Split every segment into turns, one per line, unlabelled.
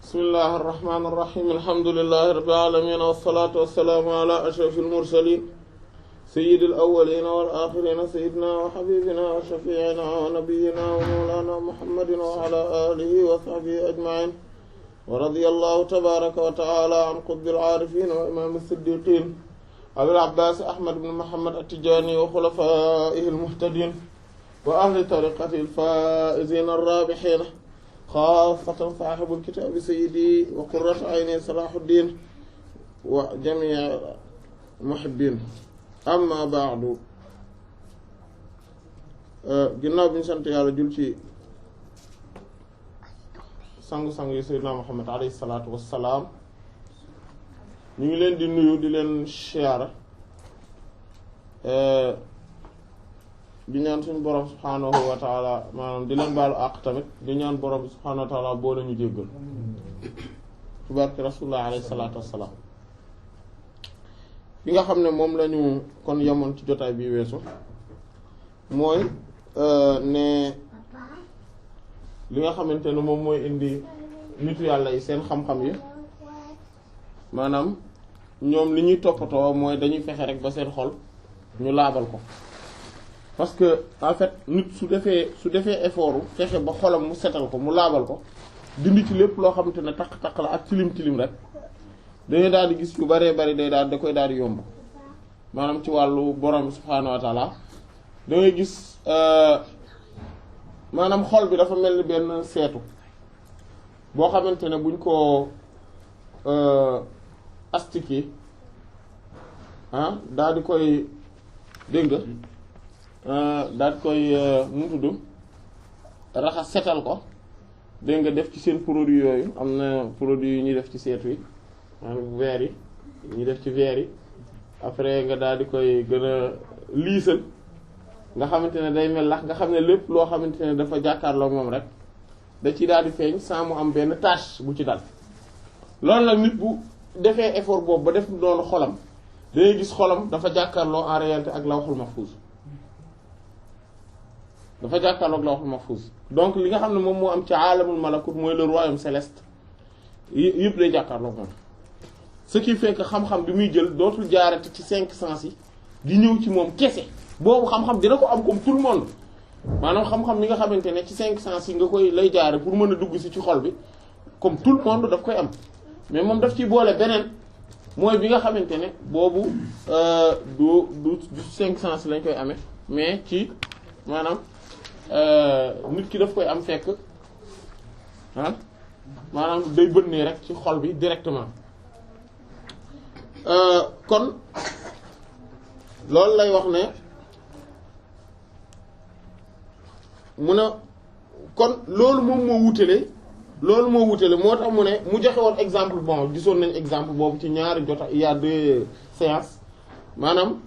bismillahir rahmanir rahim alhamdulillahi rabbil alamin wassalatu wassalamu ala ashrafil mursalin sayyidil awwalin wal akhirin sayyidina wa habibina wa shafi'ina wa nabiyyina wa mawlana muhammadin wa ala alihi wa sahbihi ajma'in wa radiyallahu tabaraka wa ta'ala an qutbil arifin wa imam as-siddiqin abil abbas ahmad ibn muhammad at-tijani wa khulafaihi al-muhtadin wa ahli tariqati al-faizin ar-rabihin خاصة صاحب الكتاب سيدي وقرة عيني صلاح الدين وجميع المحبين أما بعد ginnaaw bi ñu sant yàlla jul ci sangu-sangu yi Seydina Muhammad alayhi salaatu wassalaam ñu ngi leen di nuyu di leen siyaara di ñaan suñu borom subhaanahu wa taala maanaam di leen baalu àq tamit di ñaan borom bi subhaanahu wa taala boo lañu jéggal ci barke rasulullah alayhi salaatu wassalaam bi nga xam ne moom lañu kon yemoon ci jotaay bi weesu mooy ne li nga xamante ne moom mooy indi nitu yàlla yi seen xam-xam yi maanaam ñoom li ñuy toppatoo mooy dañuy fexe rek ba seen xol ñu laabal ko parce que en fait nit su defee effort fexe ba xolam mu setal ko mu laabal ko dindi ci lépp loo xamante ne taq-taq la ak tilim rek dañuy daal di gis yu baree bari da koy daal di yomb maanaam ci wàllu borom subhaanahu wa taala da ngay gis maanaam xol bi dafa mel ni benn seetu boo xamante ne buñ ko astiquer daal di koy dégg nga daal di koy mu tudd raxas setal ko dégg nga def ci seen produit yooyu am na produit yu ñuy def ci seetu yi maanaam verre yi ñuy def ci verre yi après nga daal di koy gën a liisal nga xamante ne day mel lax nga xam ne lépp loo xamante ne dafa jàkkaarloo moom rek da ci daal di feeñ sans mu am benn tache bu ci dal loolu nag nit bu defee effort boobu ba def doon xolam dangay gis xolam dafa jàkkaarloo en réalité ak lawhul mahfuz dafa jàkkaarloo ak lawhul mahfuz donc li nga xam ne moom moo am ci aalamul malakut mooy le royaume céleste yëpp lay jàkkaarloo moom ce qui fait que xam-xam bi muy jël dootul jaarati ci 5 sens yi di ñëw ci moom kese boobu xam-xam dina ko am comme tout le monde maanaam xam-xam mi nga xamante ne ci 5 sens yi nga koy lay jaare pour mën a dugg si ci xol bi comme tout le monde daf koy am mais moom daf ciy boole beneen mooy bi nga xamante ne boobu du 5 sens lañ koy amee mais ci maanaam nit ki daf koy am fekk maanaam day bënnee rek ci xol bi directement kon loolu lay wax ne mu ne kon loolu moom moo wutale moo tax mu ne mu joxe woon exemple bon gisoon nañ exemple boobu ci ñaari jota il y a 2 séances maanaam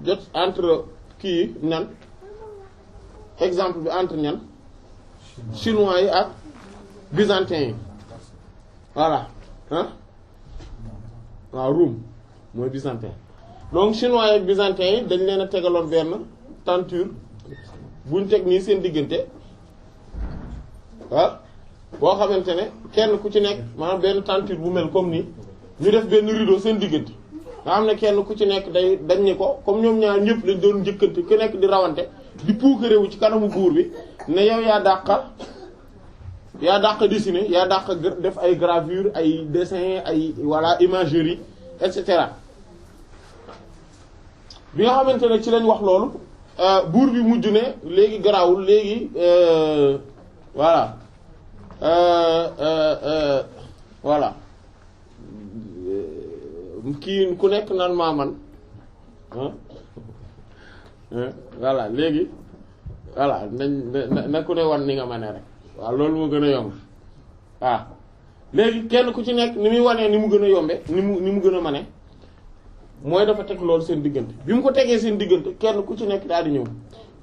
jot entre kii ñan exemple bi entre ñan chinois yi ak byzantins yi voilà waaw Rome mooy byzantin donc chinois yi ak byzantins yi dañ leen a tegaloon benn tenture buñ teg nii seen diggante boo xamante ne kenn ku ci nekk maanaam benn tenture bu mel comme nii ñu def benn rideau seen diggante nga xam ne kenn ku ci nekk dañ ni ko comme ñoom ñaar ñëpp dañ doon njëkkante ku nekk di rawante di puukarewu ci kanamu buur bi ne yow yaa dàq dessiner yaa dàq def ay gravure ay dessin ay voilà imagerie et cetera bi nga xamante ne ci lañ wax loolu buur bi mujj ne léegi garaawul léegi voilà voilà kii ku nekk naan maa man voilà léegi voilà na ku ne wan ni nga mane rek waaw loolu moo gën a yomb waaw léegi kenn ku ci nekk ni muy wanee ni mu gën a yombe ni mu gën a mane mooy dafa teg loolu seen diggante bi mu ko tegee seen diggante kenn ku ci nekk daal di ñëw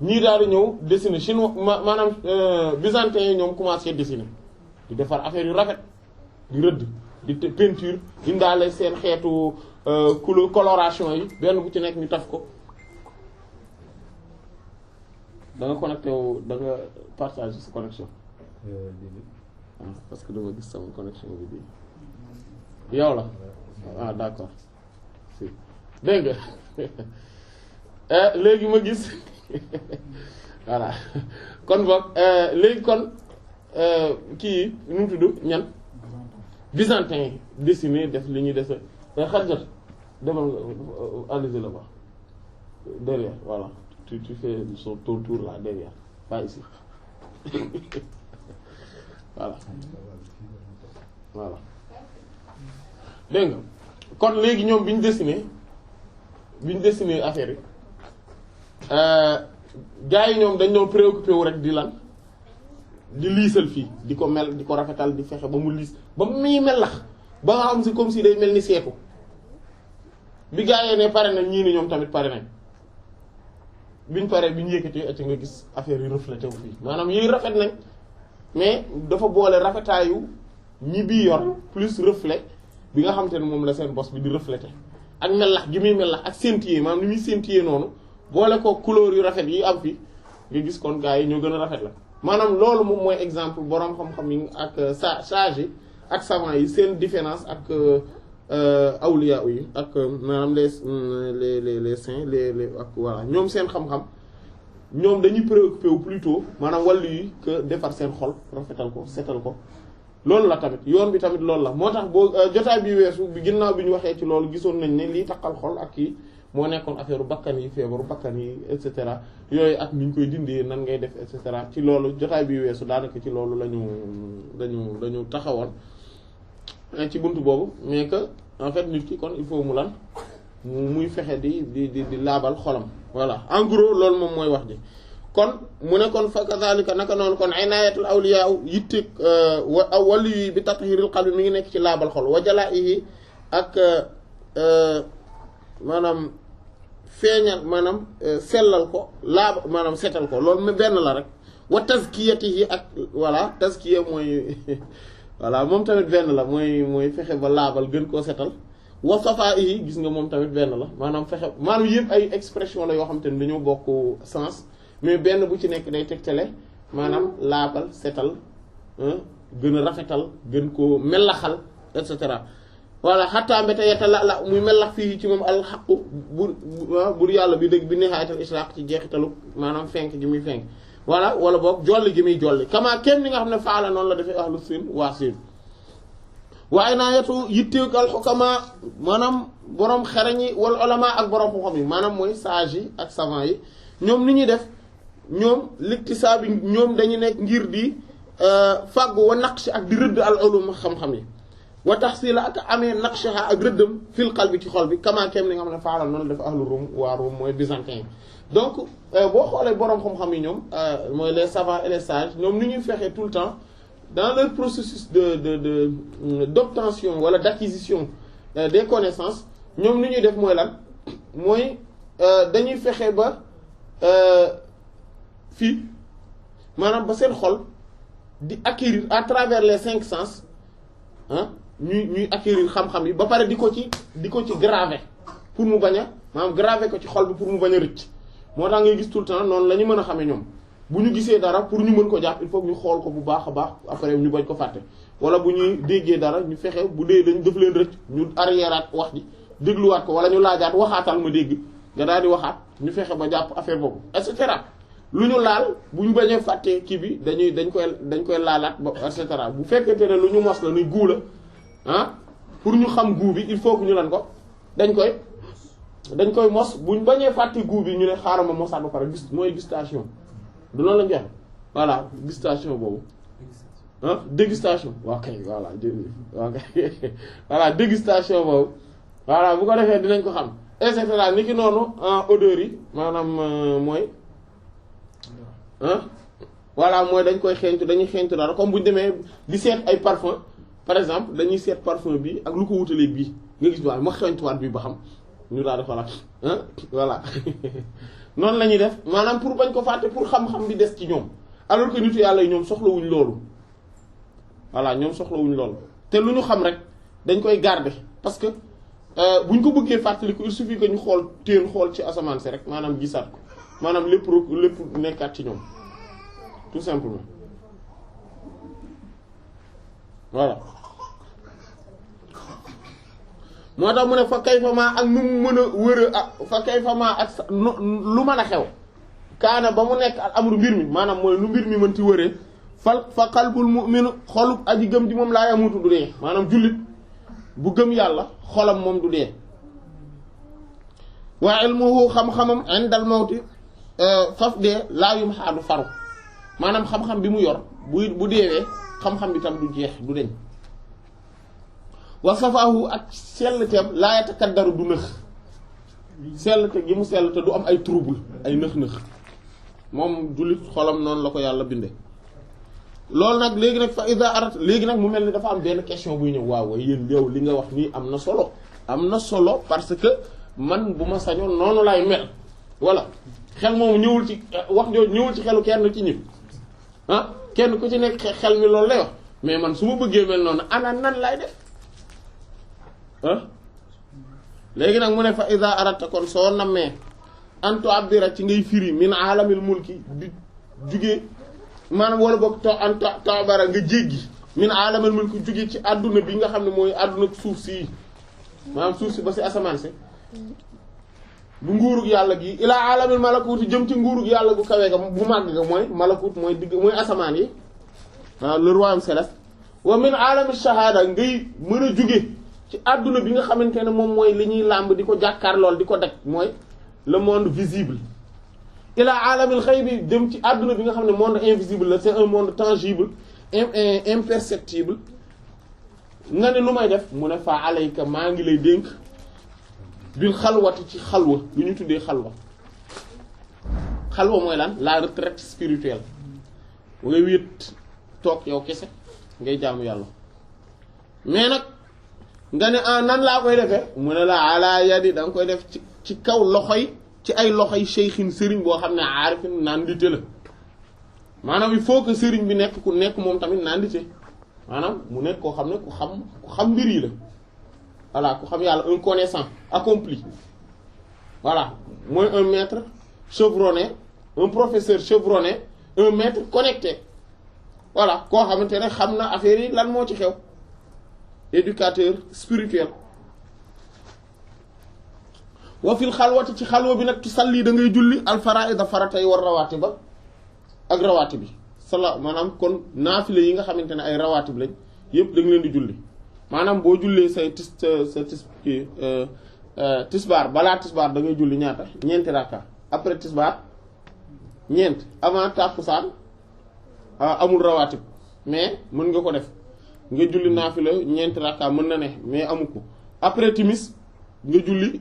ñii daal di ñëw dessiner chinois maanaam byzantin yi ñoom commencé dessiner di defar affaire yu rafet di rëdd di peinture indaale seen xeetu coloration yi benn bu ci nekk ñu taf ko da nga connecté wu da nga partage sa connexion parce que dama gis sama connexion bi yow la d'accord si dégg nga léegi ma gis voilà kon boog léegi kon kii nu mu tudd ñan byzantin dessiné def li ñuy def xarjat demal nga allez-y là-bas derrière voilà tu fais ton tour là derrière pas ici voilà dégg nga kon léegi ñoom bi ñu dessiné affaire yi gars yi ñoom dañ doon préoccupé wu rek di lan di liisal fii di ko mel di ko rafetal di fexe ba mu liis ba muy melax ba nga xam si comme si day mel ni seetu bi gars yi ne pare nañ ñii ni ñoom tamit pare nañ biñ paree bi ñu yëkkati ati nga gis affaire yi reflété wu fii maanaam yi rafet nañ mais dafa boole rafetaayu ñi bii yor plus reflet bi nga xam te ne moom la seen bos bi di reflété ak melax gi muy melax ak scintillé maanaam ni muy scintillé noonu boole ko couleur yu rafet yi am fi nga gis kon gars yi ñoo gën a rafet la maanaam loolu moom mooy exemple boroom xam-xam yi ak sage yi ak savant yi seen différence ak awliya yi ak maanaam les saints les ak voilà ñoom seen xam-xam ñoom dañuy préoccupé wu plutôt maanaam wàllu yi que defar seen xol rafetal ko setal ko loolu la tamit yoon bi tamit loolu la moo tax boo jotaay bi weesu bi ginnaaw bi ñu waxee ci loolu gisoon nañ ne lii takkal xol ak kii moo nekkoon affaire bakkan yi feebaru bakkan yi et cetera yooyu ak ni ñu koy dindee nan ngay def et cetera ci loolu jotaay bi weesu daanaka ci loolu dañu taxawoon ci buntu boobu mais que en fait nit ki kon il faut mu lan muy fexe di laabal xolam voilà en gros loolu moom mooy wax ji kon mu ne kon fa kazalika naka noonu kon inayatul awliya yitte wàllu yi bi tathiril qalbi mi ngi nekk ci laabal xol wa jalaihi ak maanaam feeñal maanaam sellal ko laab maanaam setal ko loolu benn la rek wa tazkiyatihi ak voilà tazkiya mooy voilà moom tamit benn la mooy fexe ba laabal gën koo setal wa safaihi gis nga moom tamit benn la maanaam fexe maanaam yëpp ay expression la yoo xam te ne dañoo bokk sens mais benn bu ci nekk day tegtale maanaam laabal setal gën a rafetal gën koo melaxal et cetera voilà xattaa mbéte yetta la muy melax fii ci moom alxaqu bur yàlla bi dëgg bi nihaayatal ishraq ci jeexitalu maanaam fenk gi muy fenk voilà wala boog jolli gi muy jolli kama kenn ni nga xam ne faala noonu la defee ahlu siin waa siin waaye naa yetu yitteeg alxukama maanaam boroom xereñ yi wala ulama ak boroom xam-xam yi maanaam mooy sage yi ak savant yi ñoom ni ñuy def ñoom liktisaab bi ñoom dañu nekk ngir di fàggu wa naqsh ak di rëdd al ulum xam-xam yi wa tahsila ak amee naqshaha ak rëddam fil qalbi ci xol bi kama kem ni nga xam ne faala noonu def ahlu Rum waa Rum mooy byzantin donc boo xoolee boroom xam-xam yi ñoom mooy les savants et les sages ñoom ni ñuy fexee tout le temps dans leur processus d'obtention wala d'acquisition des connaissances ñoom ni ñuy def mooy lan mooy dañuy fexe ba fii maanaam ba seen xol di acquérir à travers les 5 sens ñuy acquérir xam-xam yi ba pare di ko ci graver pour mu bañ a maanaam graver ko ci xol bi pour mu bañ a rëcc moo tax ngay gis tout le temps noonu la ñu mën a xamee ñoom bu ñu gisee dara pour ñu mën ko jàpp il faut que ñu xool ko bu baax a baax après ñu bañ ko fàtte wala bu ñuy déggee dara ñu fexe bu dee dañ def leen rëcc ñu arriéraat wax ji dégluwaat ko wala ñu laajaat waxaatal ma dégg nga daal di waxaat ñu fexe ba jàpp affaire boobu et cetera lu ñu laal bu ñu bañee fàtte kii bi dañ koy laalaat ba et cetera bu fekkente ne lu ñu mos la nuy guu la pour ñu xam guu bi il faut que ñu lan ko dañ koy mos buñ bañee fàtte guu bi ñu ne xaaral ma mosaat ba pare mooy gustation du loolu lañ joxe voilà gustation boobu dégustation waaw kay voilà voilà dégustation boobu voilà bu ko defee dinañ ko xam et cetera ni ki noonu odeur yi maanaam mooy voilà mooy dañ koy xeeñtu dañuy xeeñtu dara comme bu ñu demee di seet ay parfum par exemple dañuy seet parfum bi ak lu ko wutaleeg bii nga gis waaye ma xeeñtuwaat bi ba xam ñu daal di xoolaat voilà noonu la ñuy def maanaam pour bañ ko fàtte pour xam-xam bi des ci ñoom alors que nitu yàlla yi ñoom soxlawuñ loolu voilà ñoom soxlawuñ loolu te lu ñu xam rek dañ koy garder parce que buñ ko bëggee fàttaliku il suffit que ñu xool xool ci asamaan si rek maanaam gisaat ko maanaam lépp nekkaat ci ñoom tout simplement voilà moo tax mu ne fa kay fa maa ak nu mu mën a wër a fa kay fa maa ak lu mën a xew kaana ba mu nekk al amru mbir mi maanaam mooy lu mbir mi mën ci wëree fa qalbul mu'min xolub aji gëm di moom laa yamutu du dee maanaam jullit bu gëm yàlla xolam moom du dee wa ilmuhu xam-xamam indal mawti faf dee laa yum xaadu faru maanaam xam-xam bi mu yor bu deewee xam-xam bi tam du jeex du deñ wa safaahu ak sellteem laa yatakaddaru du nëx sellte gi mu sellte du am ay trouble ay nëx-nëx moom jullit xolam noonu la ko yàlla binde loolu nag léegi nag fa ida arat léegi nag mu mel ni dafa am benn question buy ñëw waaw yéen yow li nga wax nii am na solo parce que man bu ma sañoon noonu lay mel voilà xel moomu ñëwul ci wax jooju ñëwul ci xelu kenn ci ñun ah kenn ku ci nekk xel mi loolu lay wax mais man su ma bëggee mel noonu ana nan lay def ah léegi nag mu ne fa ida arata kon soo nammee antu abdira ci ngay firi min alamil mulki di jugee maanaam wala boog tabara nga jéggi min alamil mulki jugee ci àdduna bi nga xam ne mooy àdduna suuf si maanaam suuf si ba si asamaan si bu nguurug yàlla gi ilaa alamil malakuuti jëm ci nguurug yàlla gu kawee ga bu màgg ga mooy malakut mooy digg mooy asamaan yi waaw le royaume céleste wa min alamil shahada ngay mën a jóge ci àdduna bi nga xamante ne moom mooy li ñuy làmb di ko jàkkaar lool di ko daj mooy le monde visible ilaa alamil xaybi jëm ci àdduna bi nga xam ne monde invisible la c'est un monde tangible imperceptible nga ne lu may def mu ne fa alayka maa ngi lay dénk bil xalwati ci xalwa lu ñu tuddee xalwa mooy lan la retraite spirituelle bu ngay wéet toog yow kese ngay jaamu yàlla mais nag nga ne nan laa koy defee mu ne la ala yadi da nga koy def ci kaw loxoy ci ay loxoy cheikhin sëriñ boo xam ne aarifin nandite la maanaam il faut que sëriñ bi nekk ku nekk moom tamit nandite maanaam mu nekk koo xam ne ku xam mbir yi la voilà ku xam yàlla un connaissant accompli voilà mooy un maître chevronné un professeur chevronné un maître connecté voilà koo xamante ne xam na affaire yi lan moo ci xew éducateur spirituel wa fil xalwati ci xalwa bi nag tu salli da ngay julli alfaraida faratay war rawaati ba ak rawaati bi maanaam kon naafile yi nga xamante ne ay rawaati bi lañ yëpp da nga leen di julli maanaam boo jullee say tisbaar balaa tisbaar da ngay julli ñaata ñeenti rakka après tisbaar ñeent avant tàkkusaan amul rawaatib mais mën nga ko def nga julli naafila ñeenti rakka mën na ne mais amu ko après timis nga julli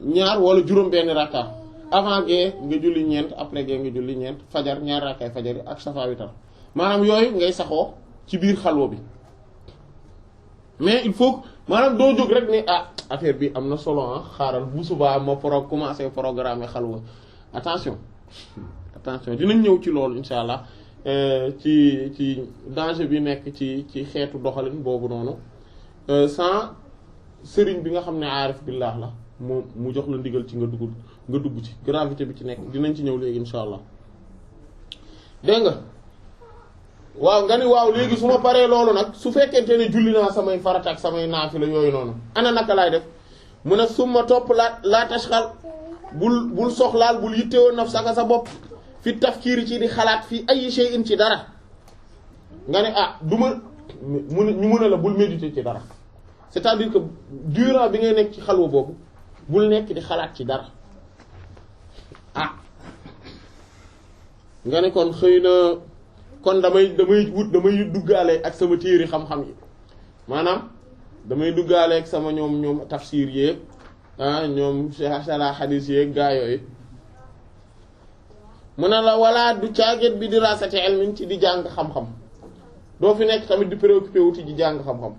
ñaar wala juróom benn rakka avant gee nga julli ñeent après gee nga julli ñeent fajar ñaar rakkaay fajar yi ak safa witar maanaam yooyu ngay saxoo ci biir xalwa bi mais il faut maanaam doo jóg rek ne affaire bi am na solo xaaral bu subaa ma commencer programme xalwa attention dinañ ñëw ci loolu insha allah ci danger bi nekk ci xeetu doxalin boobu noonu sans sëriñ bi nga xam ne aarif billah la mu jox la ndigal ci nga dugg ci gravité bi ci nekk dinañ ci ñëw léegi insha allah dégg nga waaw nga ni waaw léegi su ma paree loolu nag su fekkente ne julli naa samay farata ak samay naafila yooyu noonu ana naka laay def mu ne summa topp laa tashxal bul soxlaal bul yittewoo nafsaka sa bopp fi tafkiiri ci di xalaat fii ay shay'in ci dara nga ne ñu mën a la bul méditer ci dara c'est-à-dire que durant bi ngay nekk ci xalwa boobu bul nekk di xalaat ci dara nga ne kon xëy na kon damay duggaale ak sama téere xam-xam yi maanaam damay duggaale ak sama ñoom tafsir yeeg ñoom sala xadiis yeeg gaa yooyu mu ne la walla du caaget bi dirasati ilmin ci di jàng xam-xam doo fi nekk tamit di préoccupé wuti di jàng xam-xam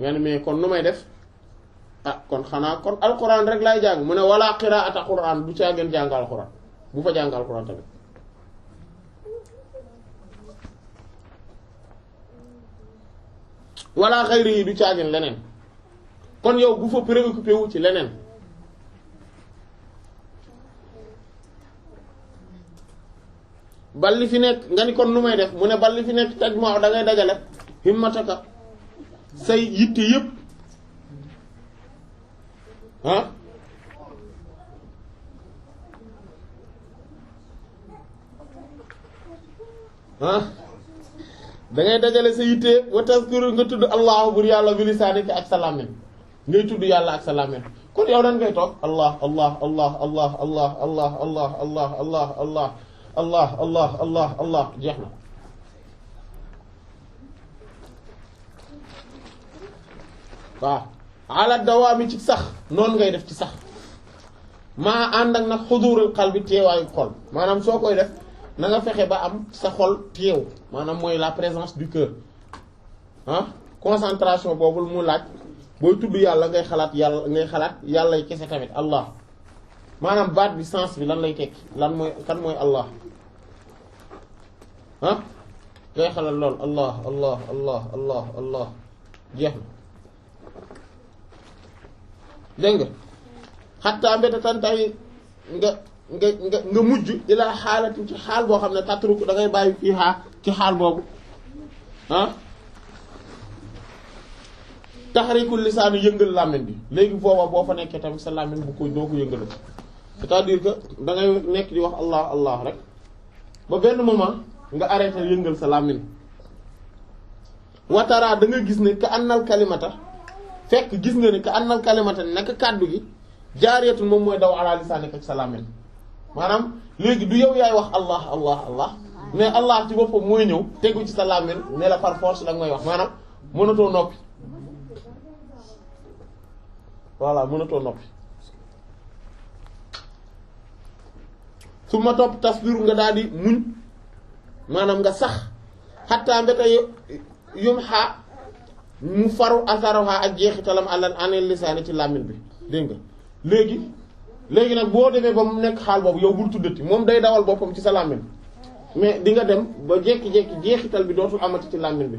nga ne mais kon nu may def kon xanaa kon alquran rek laay jàng mu ne walla qiraata quran du caageen jàng alquran bu fa jàng alquran tamit walla xayri yi du caageen leneen kon yow bu fa préoccupé wu ci leneen bal li fi nekk nga ni kon nu may def mu ne bal li fi nekk taj moo da ngay dajale himmataka say yitte yëpp da ngay dajale sa yitte wa tazkuru nga tudd allah bur yàlla bi lisaanika ak sa làmmiñ ngay tudd yàlla ak sa làmmiñ kon yow dan ngay toog allah allah allah allah allah allah allah allah allah allah allah allah allah allah jeex na waaw ala dawaami ci sax noonu ngay def ci sax maa ànd ak nag xudurul qalbi teewaayu xol maanaam soo koy def na nga fexe ba am sa xol teew maanaam mooy la présence du cœur concentration boobu mu laaj booy tudd yàlla ngay xalaat yàlla kese tamit allah maanaam baat bi sens bi lan lay tekki lan mooy kan mooy allah ngay xalaat lool allah allah allah allah allah jeex na dégg nga xattaa mbéta tantay nga mujj ilaa xaalatin ci xaal boo xam ne tatruku da ngay bàyyi fii ci xaal boobu taxrikul lisaanu yëngal làmmiñ bi léegi booba boo fa nekkee tamit sa làmmiñ bu ko doo ko yëngal c'est-à-dire que da ngay nekk di wax allah allah rek ba benn moment nga arrêté yëngal sa làmmiñ wataraa da nga gis ne ka annal kalimata fekk gis nga ne ka annal kalimata nekk kàddu gi jaariyatul moom mooy daw ala lisaanika ci sa làmmiñ maanaam léegi du yow yaay wax allah allah allah mais allah ci boppam mooy ñëw tegu ci sa làmmiñ ne la par force la nga may wax maanaam mënatoo noppi voilà mënatoo noppi su ma topp tasbiru nga daal di muñ maanaam nga sax xattaa mbéta yum xaa mu faru asaroha ak jeexitalam àlan anel lisaani ci làmmiñ bi dégg nga léegi nag boo demee ba mu nekk xaal boobu yow bul tuddati moom day dawal boppam ci sa làmmiñ mais di nga dem ba jékki-jékki jeexital bi dootul amati ci làmmiñ bi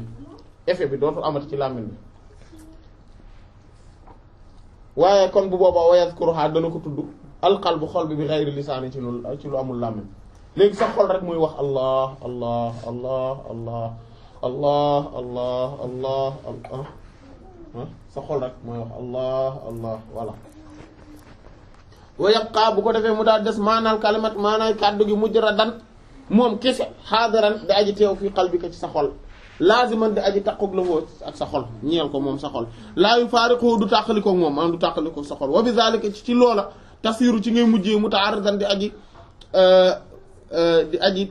effet bi dootul amati ci làmmiñ bi waaye kon bu boobaa wayazkuruha dana ko tudd alqalbu xol bi ghayri lisaani ci lu amul làmmiñ léegi sa xol rek muy wax allah allah allah allah allah allah allah allah sa xol rek mooy wax allah allah voilà wa yabqa bu ko defee mu daal des maanaal kalimat maanaay kàddu gi mujradan moom kese xaadaran di aji teew fii qalbika ci sa xol laaziman di aji taqoog la woo ak sa xol ñeel ko moom sa xol laa yu faariqu du tàqalikoo moom maanaam du tàqalikoo sa xol wa bi zalika ci loola tasiru ci ngay mujjee mutaarridan di aji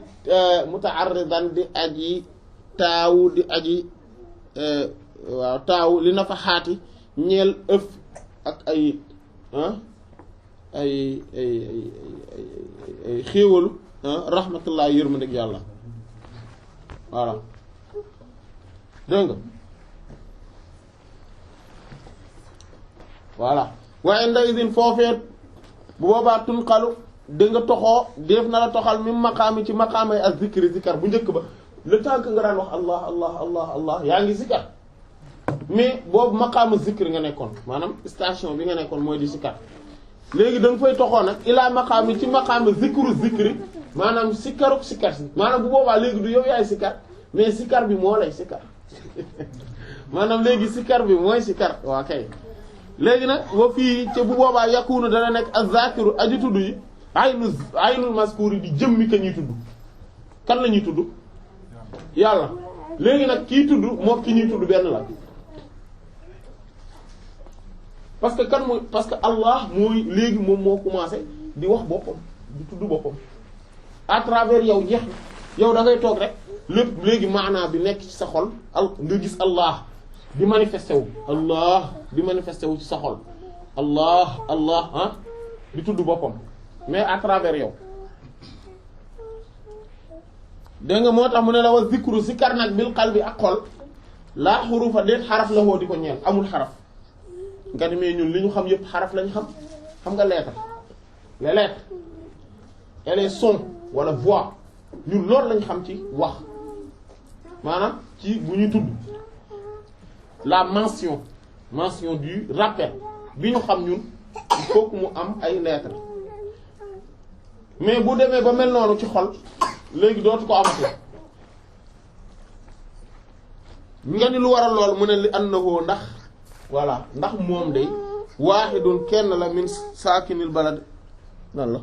mutaarridan di aji taawu di aji waaw taawu li na fa xaati ñeel ëf ak ay xéewalu rahmatullah yërmandeeg yàlla voilà dégg nga voilà waaye nda idin foofeet bu boobaa tunqalu da nga toxoo def na la toxal mi maqaami ci maqaamay ak zikri zikar bu njëkk ba le temps que nga daan wax allah allah allah allah yaa ngi zikar mais boobu maqaamu zikri nga nekkoon maanaam station bi nga nekkoon mooy di zikar léegi da nga fay toxoo nag ilaa maqaami ci maqaamu zikru zikri maanaam sikaruk sikar si maanaam bu boobaa léegi du yow yaay sikar mais sikar bi moo lay sikar maanaam léegi sikar bi mooy sikar waa kay léegi nag wa fii ca bu boobaa yakunu dana nekk az-zakiru aji tudd yi aynul mazkur yi di jëmmi ka ñuy tudd kan la ñuy tudd yàlla léegi nag kii tudd moo ki ñuy tudd benn la parce que kan mooy parce que Allah mooy léegi moom moo commencé di wax boppam di tudd boppam à travers yow jeex na yow da ngay toog rek lépp léegi maanaa bi nekk ci sa xol nga gis Allah di manifesté wu Allah di manifesté wu ci sa xol Allah Allah di tudd boppam mais à travers yow dégg nga moo tax mu ne la wa zikru zikar nag bil qalbi ak xol laa xurufa déet xaraf la woo di ko ñeel amul xaraf nga demee ñun li ñu xam yépp xaraf lañ xam nga lettre les lettres et les sons wala voix ñun loolu lañ xam ci wax maanaam ci bu ñuy tudd la mention du rappel bi ñu xam ñun il faut que mu am ay lettres mais bu demee ba mel noonu ci xol léegi dootu ko amati nga ni lu waral lool mu ne li annahu ndax voilà ndax moom day waahidun kenn la min saakinil balad nan la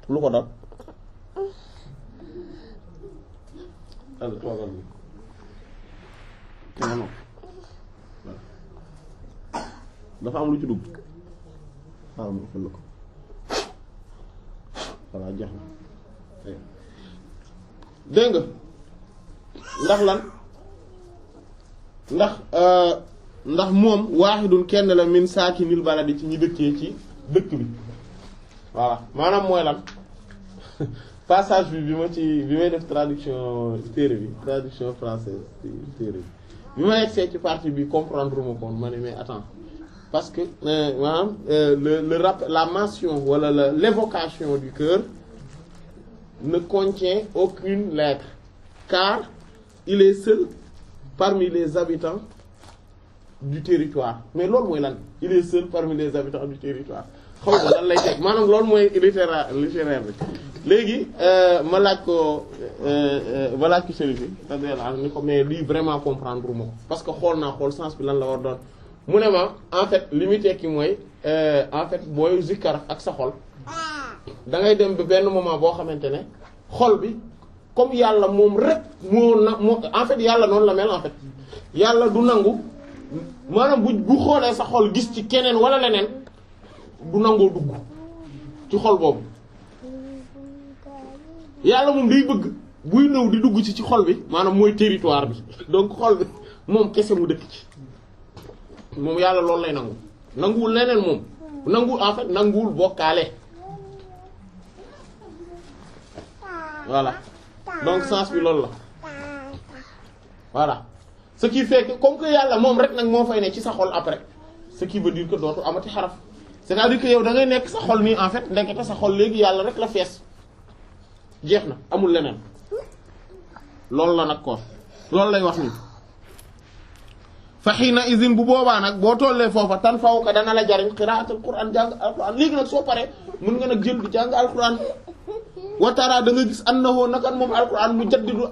lu ko dal al toogal bi kenn dafa am lu ci dugg waaw mu fël ko voilà jeex na dégg nga ndax lan ndax moom waahidun kenn la min saakinil baladi ci ñi dëkkee ci dëkk bi voilà maanaam mooy lan passage bi may def traduction téere bi traduction française téere bi ma yegsee ci partie bi comprendre ma ko ma ne mais attends parce que maanaam la mention wala l'évocation du cœur ne contient aucune lettre car il est seul parmi les habitants du territoire mais loolu mooy lan il est seul parmi les habitants du territoire xaw ma lan lay teg maanaam loolu mooy littéraire bi léegi ma laaj ko sëriñ bi c'est-à-dire ni ko mais lii vraiment comprendre ma ko parce que xool sens bi lan la war doon mu ne ma en fait li muy tekki mooy en fait booy zikkar ak sa xol da ngay dem ba benn moment boo xamante ne xol bi comme yàlla moom rek moo en fait yàlla noonu la mel en fait yàlla du nangu maanaam bu xoolee sa xol gis ci keneen wala leneen du nangoo dugg ci xol boobu yàlla moom day bëgg buy ñëw di dugg ci xol bi maanaam mooy territoire bi donc xol bi moom kese mu dëkk ci moom yàlla loolu lay nanguwul leneen moom nanguwul bokkaale voilà donc sens bi loolu la voilà ce qui fait que comme que yàlla moom rek nag moo fay ne ci sa xol après ce qui veut dire que dootu amati xaraf c'est-à-dire que yow da ngay nekk sa xol nii en fait ndekete sa xol léegi yàlla rek la fees jeex na amul leneen loolu la nag ko loolu lay wax nii fa xiina izin bu boobaa nag boo tollee foofa tan faw ka dana la jariñ qiraatul qur'an jàng alquran léegi nag soo paree mën nga nag jël di jàng alquran watara da nga gis annahu nakan moom alquran mu jaddidu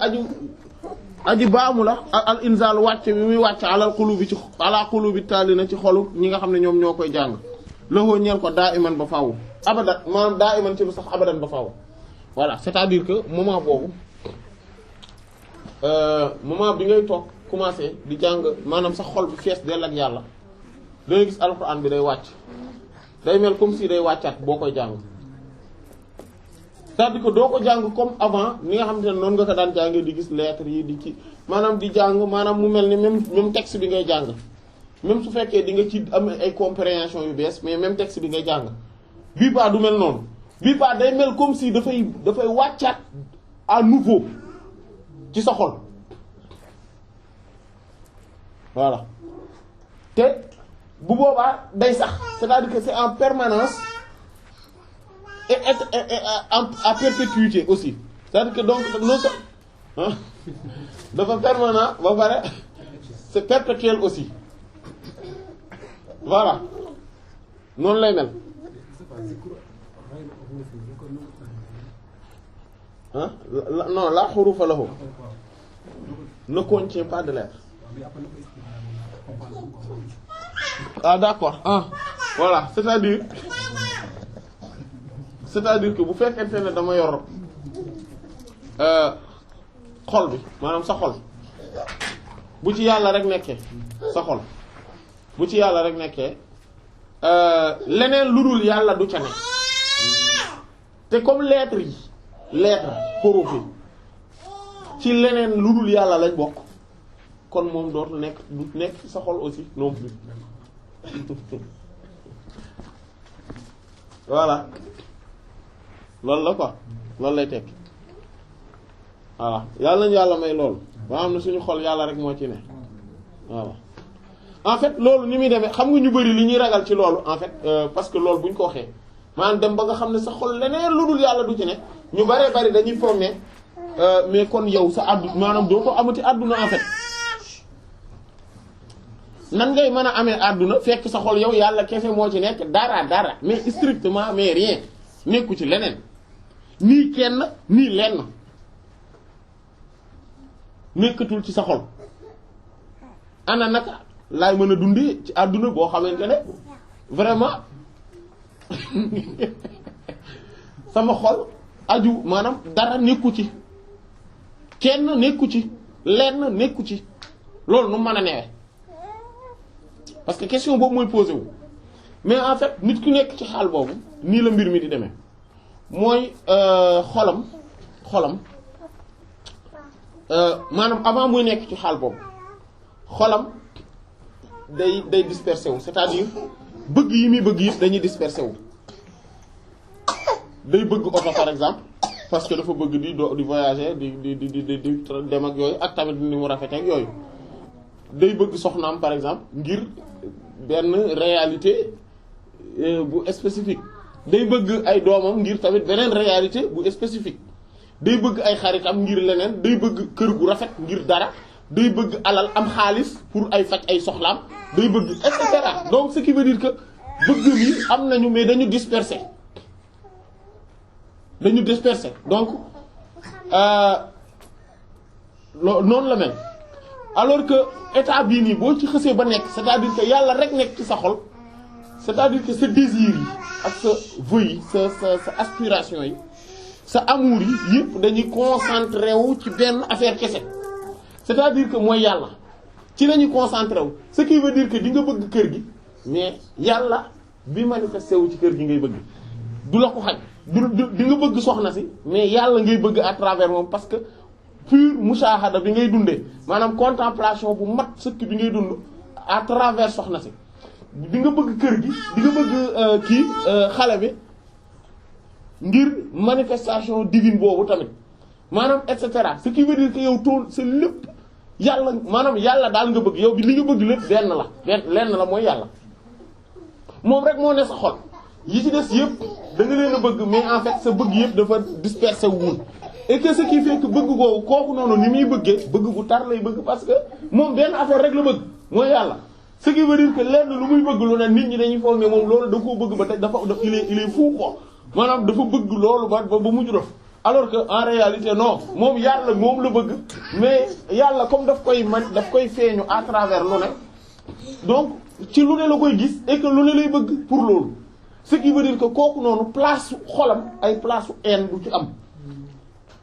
aji baamu la al inzal wàcce bi muy wàcc alal qulubi ci ala qulubi taalina ci xolu ñi nga xam ne ñoom ñoo koy jàng loxoo ñeel ko daa iman ba faaw abadan maanaam daa iman ci lu sax abadan ba faaw voilà c'est-à-dire que moment boobu moment bi ngay toog commencer di jàng maanaam sa xol bi fees dell ak yàlla da ngay gis alxuraan bi day wàcc day mel comme si day wàccaat boo koy jàng c'est-à-dire que doo ko jàng comme avant ni nga xamante ne noonu nga ko daan jàngee di gis lettres yi di ci maanaam di jàng maanaam mu mel ni même texte bi ngay jàng même su fekkee di nga ci am ay compréhension yu bees mais même texte bi ngay jàng bii pas du mel noonu bii pas day mel comme si dafay wàccaat à nouveau ci sa xol voilà te bu boobaa day sax c'est-à-dire que c'est en permanence et à perpétuité aussi c'est-à-dire que donc non seulement dafa permanent ba pare c'est perpétuel aussi voilà noonu lay mel ah non la xurufa lahu ne contient pas de lettres. Ah d'accord ah voilà c'est-à-dire que bu fekkente ne dama yor xol bi maanaam sa xol bu ci yàlla rek nekkee sa xol bu ci yàlla rek nekkee leneen lu dul yàlla du ca ne te comme lettres yi lettres xuruf yi ci leneen lu dul yàlla lañ bokk kon moom dootul nekk du nekk sa xol aussi non plus voilà loolu la quoi loolu lay tekki voilà yàlla nañu yàlla may loolu ba xam ne suñu xol yàlla rek moo ci ne voilà en fait loolu ni muy demee xam nga ñu bari li ñuy ragal ci loolu en fait parce que loolu bu ñu ko waxee maanaam dem ba nga xam ne sa xol leneen lu dul yàlla du ci ne ñu baree bari dañuy foog ne mais kon yow sa addu maanaam doo ko amati àdduna en fait nan ngay mën a amee àdduna fekk sa xol yow yàlla kese moo ci nekk dara mais strictement mais rien nekku ci leneen nii kenn nii lenn nekkatul ci sa xol ana naka laay mën a dundee ci àdduna boo xamante ne vraiment sama xol aju maanaam dara nekku ci kenn nekku ci lenn nekku ci loolu nu mën a newee parce que question boobu mooy posé wu mais en fait nit ku nekk ci xaal boobu nii la mbir mi di demee mooy xolam maanaam avant muy nekk ci xaal boobu xolam day dispersé wu c'est-à-dire bëgg yi muy bëgg yëpp dañuy dispersé wu day bëgg oto par exemple parce que dafa bëgg di voyager di dem ak yooyu ak tamit ni mu rafet ak yooyu day bëgg soxnaam par exemple ngir benn réalité bu spécifique day bëgg ay doomam ngir tamit beneen réalité bu spécifique day bëgg ay xaritam ngir leneen day bëgg kër gu rafet ngir dara day bëgg alal am xaalis pour ay faj ay soxlaam day bëgg et cetera donc ce qui veut dire que bëgg mi am nañu mais dañu dispersé donc noonu la mel alors que état bii nii boo ci xësee ba nekk c'est-à-dire que yàlla rek nekk ci sa xol c'est-à-dire que sa désir yi ak sa vœu yi sa aspiration yi sa amour yi yëpp dañuy concentré wu ci benn affaire kese c'est-à-dire que mooy yàlla ci la ñuy concentré wu ce qui veut dire que di nga bëgg kër gi mais yàlla bi manifesté wu ci kër gi ngay bëgg du la ko xaj di nga bëgg soxna si mais yàlla ngay bëgg à travers moom parce que pure mushahada bi ngay dundee maanaam contemplation bu mat sëkk bi ngay dund à travers soxna si di nga bëgg kër gi di nga bëgg xale bi ngir manifestation divine boobu tamit maanaam et cetera ce qui veut dire que yow tool sa lépp yàlla maanaam yàlla daal nga bëgg yow bi li nga bëgg lépp lenn la mooy yàlla moom rek moo ne sa xol yi ci des yëpp da nga leen a bëgg mais en fait sa bëgg yëpp dafa dispersé wul et que ce qui fait que bëgg googu kooku noonu ni muy bëggee bëgg bu tar lay bëgg parce que moom benn affaire rek la bëgg mooy yàlla ce qui veut dire que lenn lu muy bëgg lu ne nit ñi dañuy foog ne moom loolu da koo bëgg ba tey dafa il est fou quoi maanaam dafa bëgg loolu ba mujj def alors que en réalité non moom yàlla moom la bëgg mais yàlla comme daf koy feeñu à travers lu ne donc ci lu ne la koy gis et que lu ne lay bëgg pour loolu ce qui veut dire que kooku noonu place xolam ay place su haine du ci am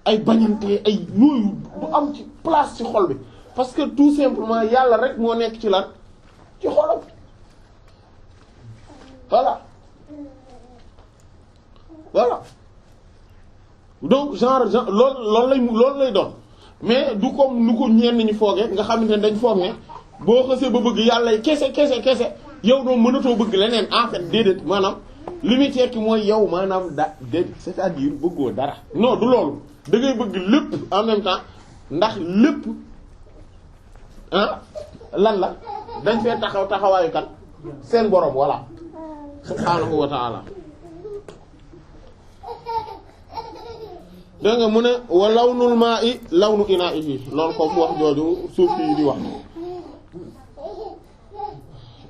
ay bañante ay yooyu du am ci place ci xol bi parce que tout simplement yàlla rek moo nekk ci lan ci xolam voilà donc genre loolu lay doon mais du comme nu ko ñenn ñi foogee nga xamante ne dañ foog ne boo xësee ba bëgg yàlla kese yow doo mënatoo bëgg leneen en fait déedéet maanaam li muy tekki mooy yow maanaam déedéet c'est-à-dire bëggoo dara non du loolu da ngay bëgg lépp en même temps ndax lépp lan la dañ fee taxawaayu kat seen borom voilà subhaanahu wa ta'ala dégg nga mu ne wa lawnul maa'i lawnu inaa'ihi loolu comme wax jooju suuf yi di wax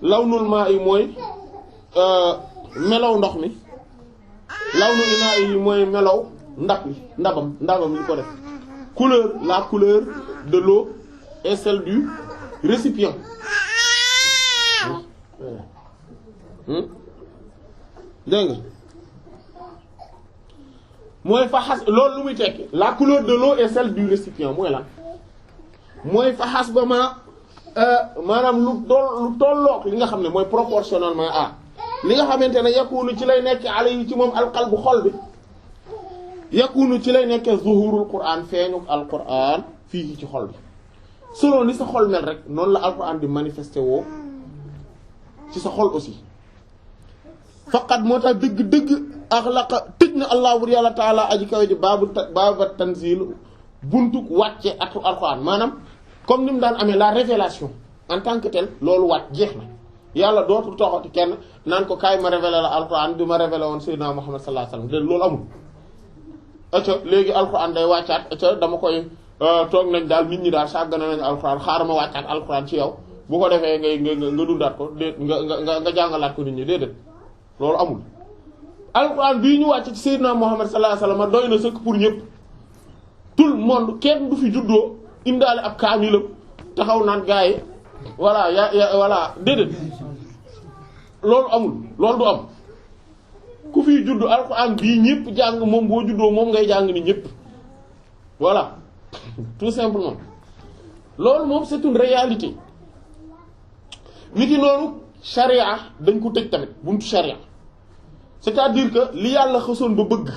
lawnul maa'i mooy melaw ndox mi lawnu inaa'ihi mooy melaw ndabam li ko def la couleur de l'eau est celle du récipient dégg nga mooy fa xas loolu lu muy tekki la couleur de l'eau est celle du récipient mooy lan mooy fa xas ba maanaam lu tollook li nga xam ne mooy proportionnellement li nga xamante ne yakunu ci lay nekk alayhi ci moom alqalbu xol bi yakunu ci lay nekkee zuhurul Qur'an feeñu alquran fii ci xol bi selon ni sa xol mel rek noonu la alquran di manifesté woo ci sa xol aussi faqat moo tax dëgg axlaqa tëj na allah bur yàlla taala aji kawe ji baaba tanzil buntu wàcce atu alquran maanaam comme ni mu daan amee la révélation en tant que tel loolu wàcc jeex na yàlla dootul toxati kenn naan ko kaay ma révélé la alquran bi ma révélé woon sayyidina Muhammad sallallahu alayhi wasallam loolu amul acca léegi alquran day wàccaat acca dama koy toog nañ daal nit ñi daal sàggana nañ alquran xaaral ma wàccaat alquran ci yow bu ko defee nga dundaat ko nga jàngalaat ko nit ñi déedéet loolu amul alquran bii ñu wàcc ci sayyidina Muhammad sallallahu alayhi wasallam doy na sëkk pour ñëpp tout le monde kenn du fi juddoo indaale ab kaamilam taxaw naan gaa yi voilà voilà déedéet loolu amul loolu du am ku fi juddu alxuraan bii ñëpp jàng moom boo juddoo moom ngay jàng ni ñëpp voilà tout simplement loolu moom c'est une réalité nit ki noonu charia dañ ko tëj tamit buntu charia c'est-à-dire que li yàlla xasoon ba bëgg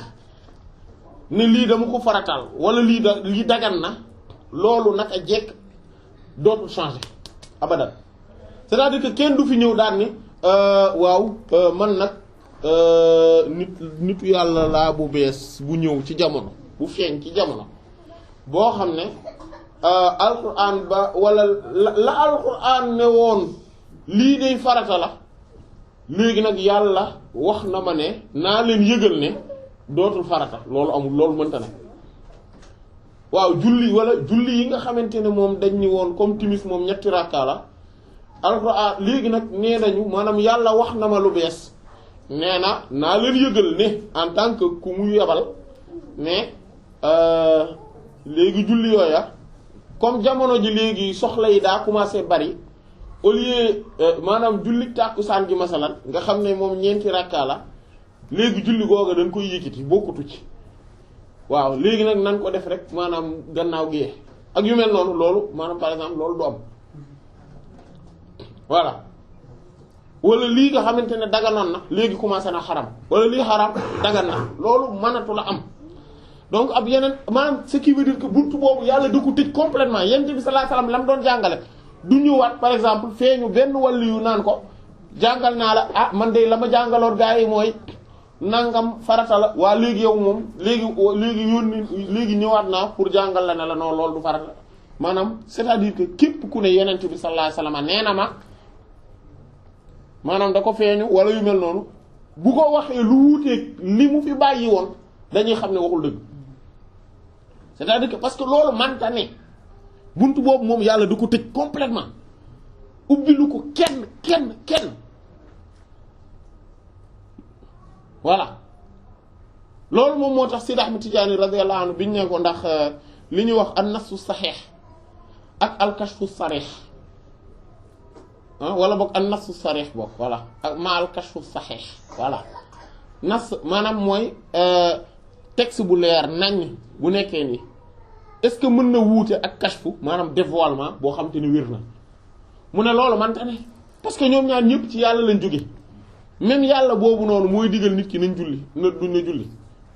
ne lii dama ko farataal wala lii dagan na loolu naka jekk dootul changer abadan c'est-à-dire que kenn du fi ñëw daan ni waaw man nag nitu yàlla laa bu bees bu ñëw ci jamono bu feeñ ci jamono boo xam ne alquran ba wala la alquran ne woon lii day farata la léegi nag yàlla wax na ma ne naa leen yëgal ne dootul farata loolu amul loolu mënta ne waaw julli yi nga xamante ne moom dañ ni woon comme timis moom ñetti rakka la alquran léegi nag nee nañu maanaam yàlla wax na ma lu bees nee na naa leen yëgal ne en tant que ku mu yebal mais léegi julli yooya comme jamono ji léegi soxla yi daa commencé bari au lieu maanaam julli tàkkusaan gi masalan nga xam ne moom ñeenti rakka la léegi julli googa dañ koy yëkkati bokkutu ci waaw léegi nag nan ko def rek maanaam gannaaw gi ak yu mel noonu loolu maanaam par exemple loolu du am voilà wala lii nga xamante ne daganoon na léegi commencé na xaram wala lii xaram dagan na loolu mënatu la am donc ab yeneen maanaam ce qui veut dire que buntu boobu yàlla da ko tëj complètement yonent bi sallallahu alayhi wasallam la mu doon jàngale du ñëwaat par exemple feeñu benn wàllu yu naan ko jàngal naa la ah man de la ma jàngaloon gaa yi mooy nangam farata la waa léegi yow moom léegi ñëwaat naa pour jàngal la ne la non loolu du farata maanaam c'est-à-dire que képp ku ne yonent bi sallallahu alayhi wasallam nee na ma maanaam da ko feeñu wala yu mel noonu bu ko waxee lu wuuteeg li mu fi bàyyi woon dañuy xam ne waxul dëgg c'est-à-dire que parce que loolu manta ne buntu boobu moom yàlla du ko tëj complètement ubbi lu ko kenn voilà loolu moom moo tax Sidi Ahmed Tidiane radiyallahu anhu biñ ne ko ndax li ñuy wax an-nassu saxiix ak al-kashfu sarix wala boog an-nassu sarix boog voilà ak ma al-kashfu saxiix voilà nas maanaam mooy texte bu leer nañ bu nekkee nii est-ce que mën na wuute ak kashfu maanaam dévoilement boo xam te ne wér na mu ne loolu man ne parce que ñoom ñaar ñëpp ci yàlla lañ jóge même yàlla boobu noonu mooy digal nit ki nañ julli duñ na julli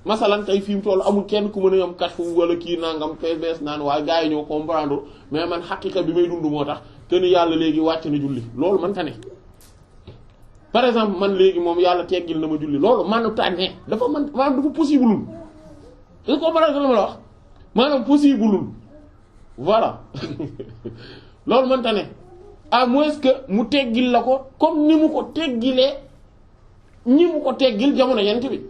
masalan tey fi mu toll amul kenn ku mën a yam kashfu wala kii nangam pbs naan waaye gars yi ñoo comprendre mais man xaqiqa bi may dund moo tax te ni yàlla léegi wàcc na julli loolu man ne par exemple man léegi moom yàlla teggil na ma julli loolu manu tànnee dafa man maanaam dafa possible est-ce que comprendre la ma la wax maanaam possible voilà loolu mënta ne à moins que mu teggil la ko comme ni mu ko teggilee ñi mu ko teggil jamono yent bi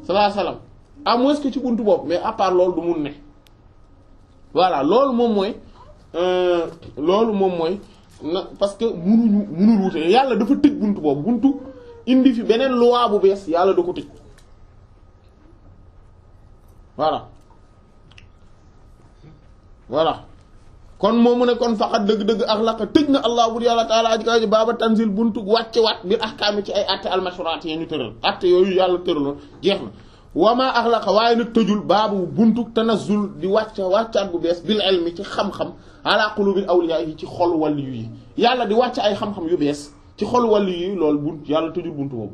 sallallahu alayhi wasallam à moins que ci buntu boobu mais à part loolu du mun ne voilà loolu moom mooy na parce que munul wute yàlla dafa tëj buntu boobu buntu indi fi beneen loi bu bees yàlla da ko tëj voilà kon moo mu ne kon faqat dëgg-dëgg axlaqa tëj na allah bur yàlla taala aji kaw ji baaba tanzil buntu wàcce waat biir ahkaami ci ay atte almashuraat yi ñu tëral atte yooyu yàlla tëraloon jeex na wamaa axlaqa waaye nag tëjul baabu buntu tanazzul di wàccaat bu bees bil ilmi ci xam-xam ala qulubil awliya yi ci xol wàllu yi yàlla di wàcc ay xam-xam yu bees ci xol wàllu yi loolu bunt yàlla tëjul buntu boobu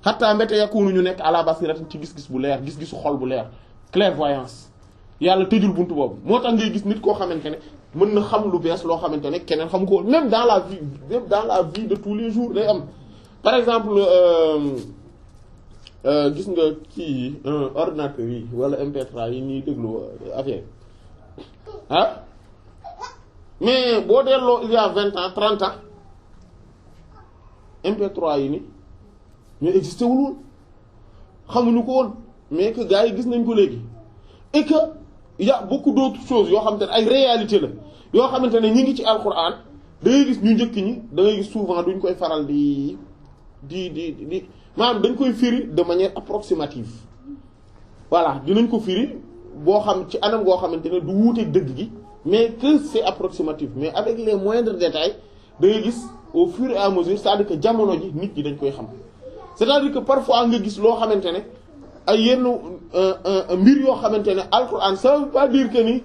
xataa mbete yakunu ñu nekk ala basiratin ci gis-gis bu leer gis-gisu xol bu leer clairvoyance yàlla tëjul buntu boobu moo tax ngay gis nit koo xamante ne mën na xam lu bees loo xamante ne keneen xam ko même dans la vie de tous les jours day am par exemple gis nga kii ordinateur yi wala MP3 yi ñuy déglu affaire ah mais boo delloo il y a 20 ans 30 ans MP3 yi ni mais existé wul woon xamuñu ko woon mais que gars yi gis nañ ko léegi et que il y a beaucoup d'autres choses yoo xamante ne ay réalité la yoo xamante ne ñi ngi ci alquran da ngay gis ñu njëkk ñi da ngay gis souvent duñ koy faral di maanaam dañ koy firi de manière approximative voilà dinañ ko firi boo xam ci anam goo xamante ne du wuuteeg dëgg gi mais que c'est approximatif mais avec les moindres détails da ngay gis au fur et à mesure c'est-à-dire que jamono ji nit ñi dañ koy xam c'est-à-dire que parfois nga gis loo xamante ne ay yenn mbir yoo xamante ne alxuraan ça veut pas dire que ni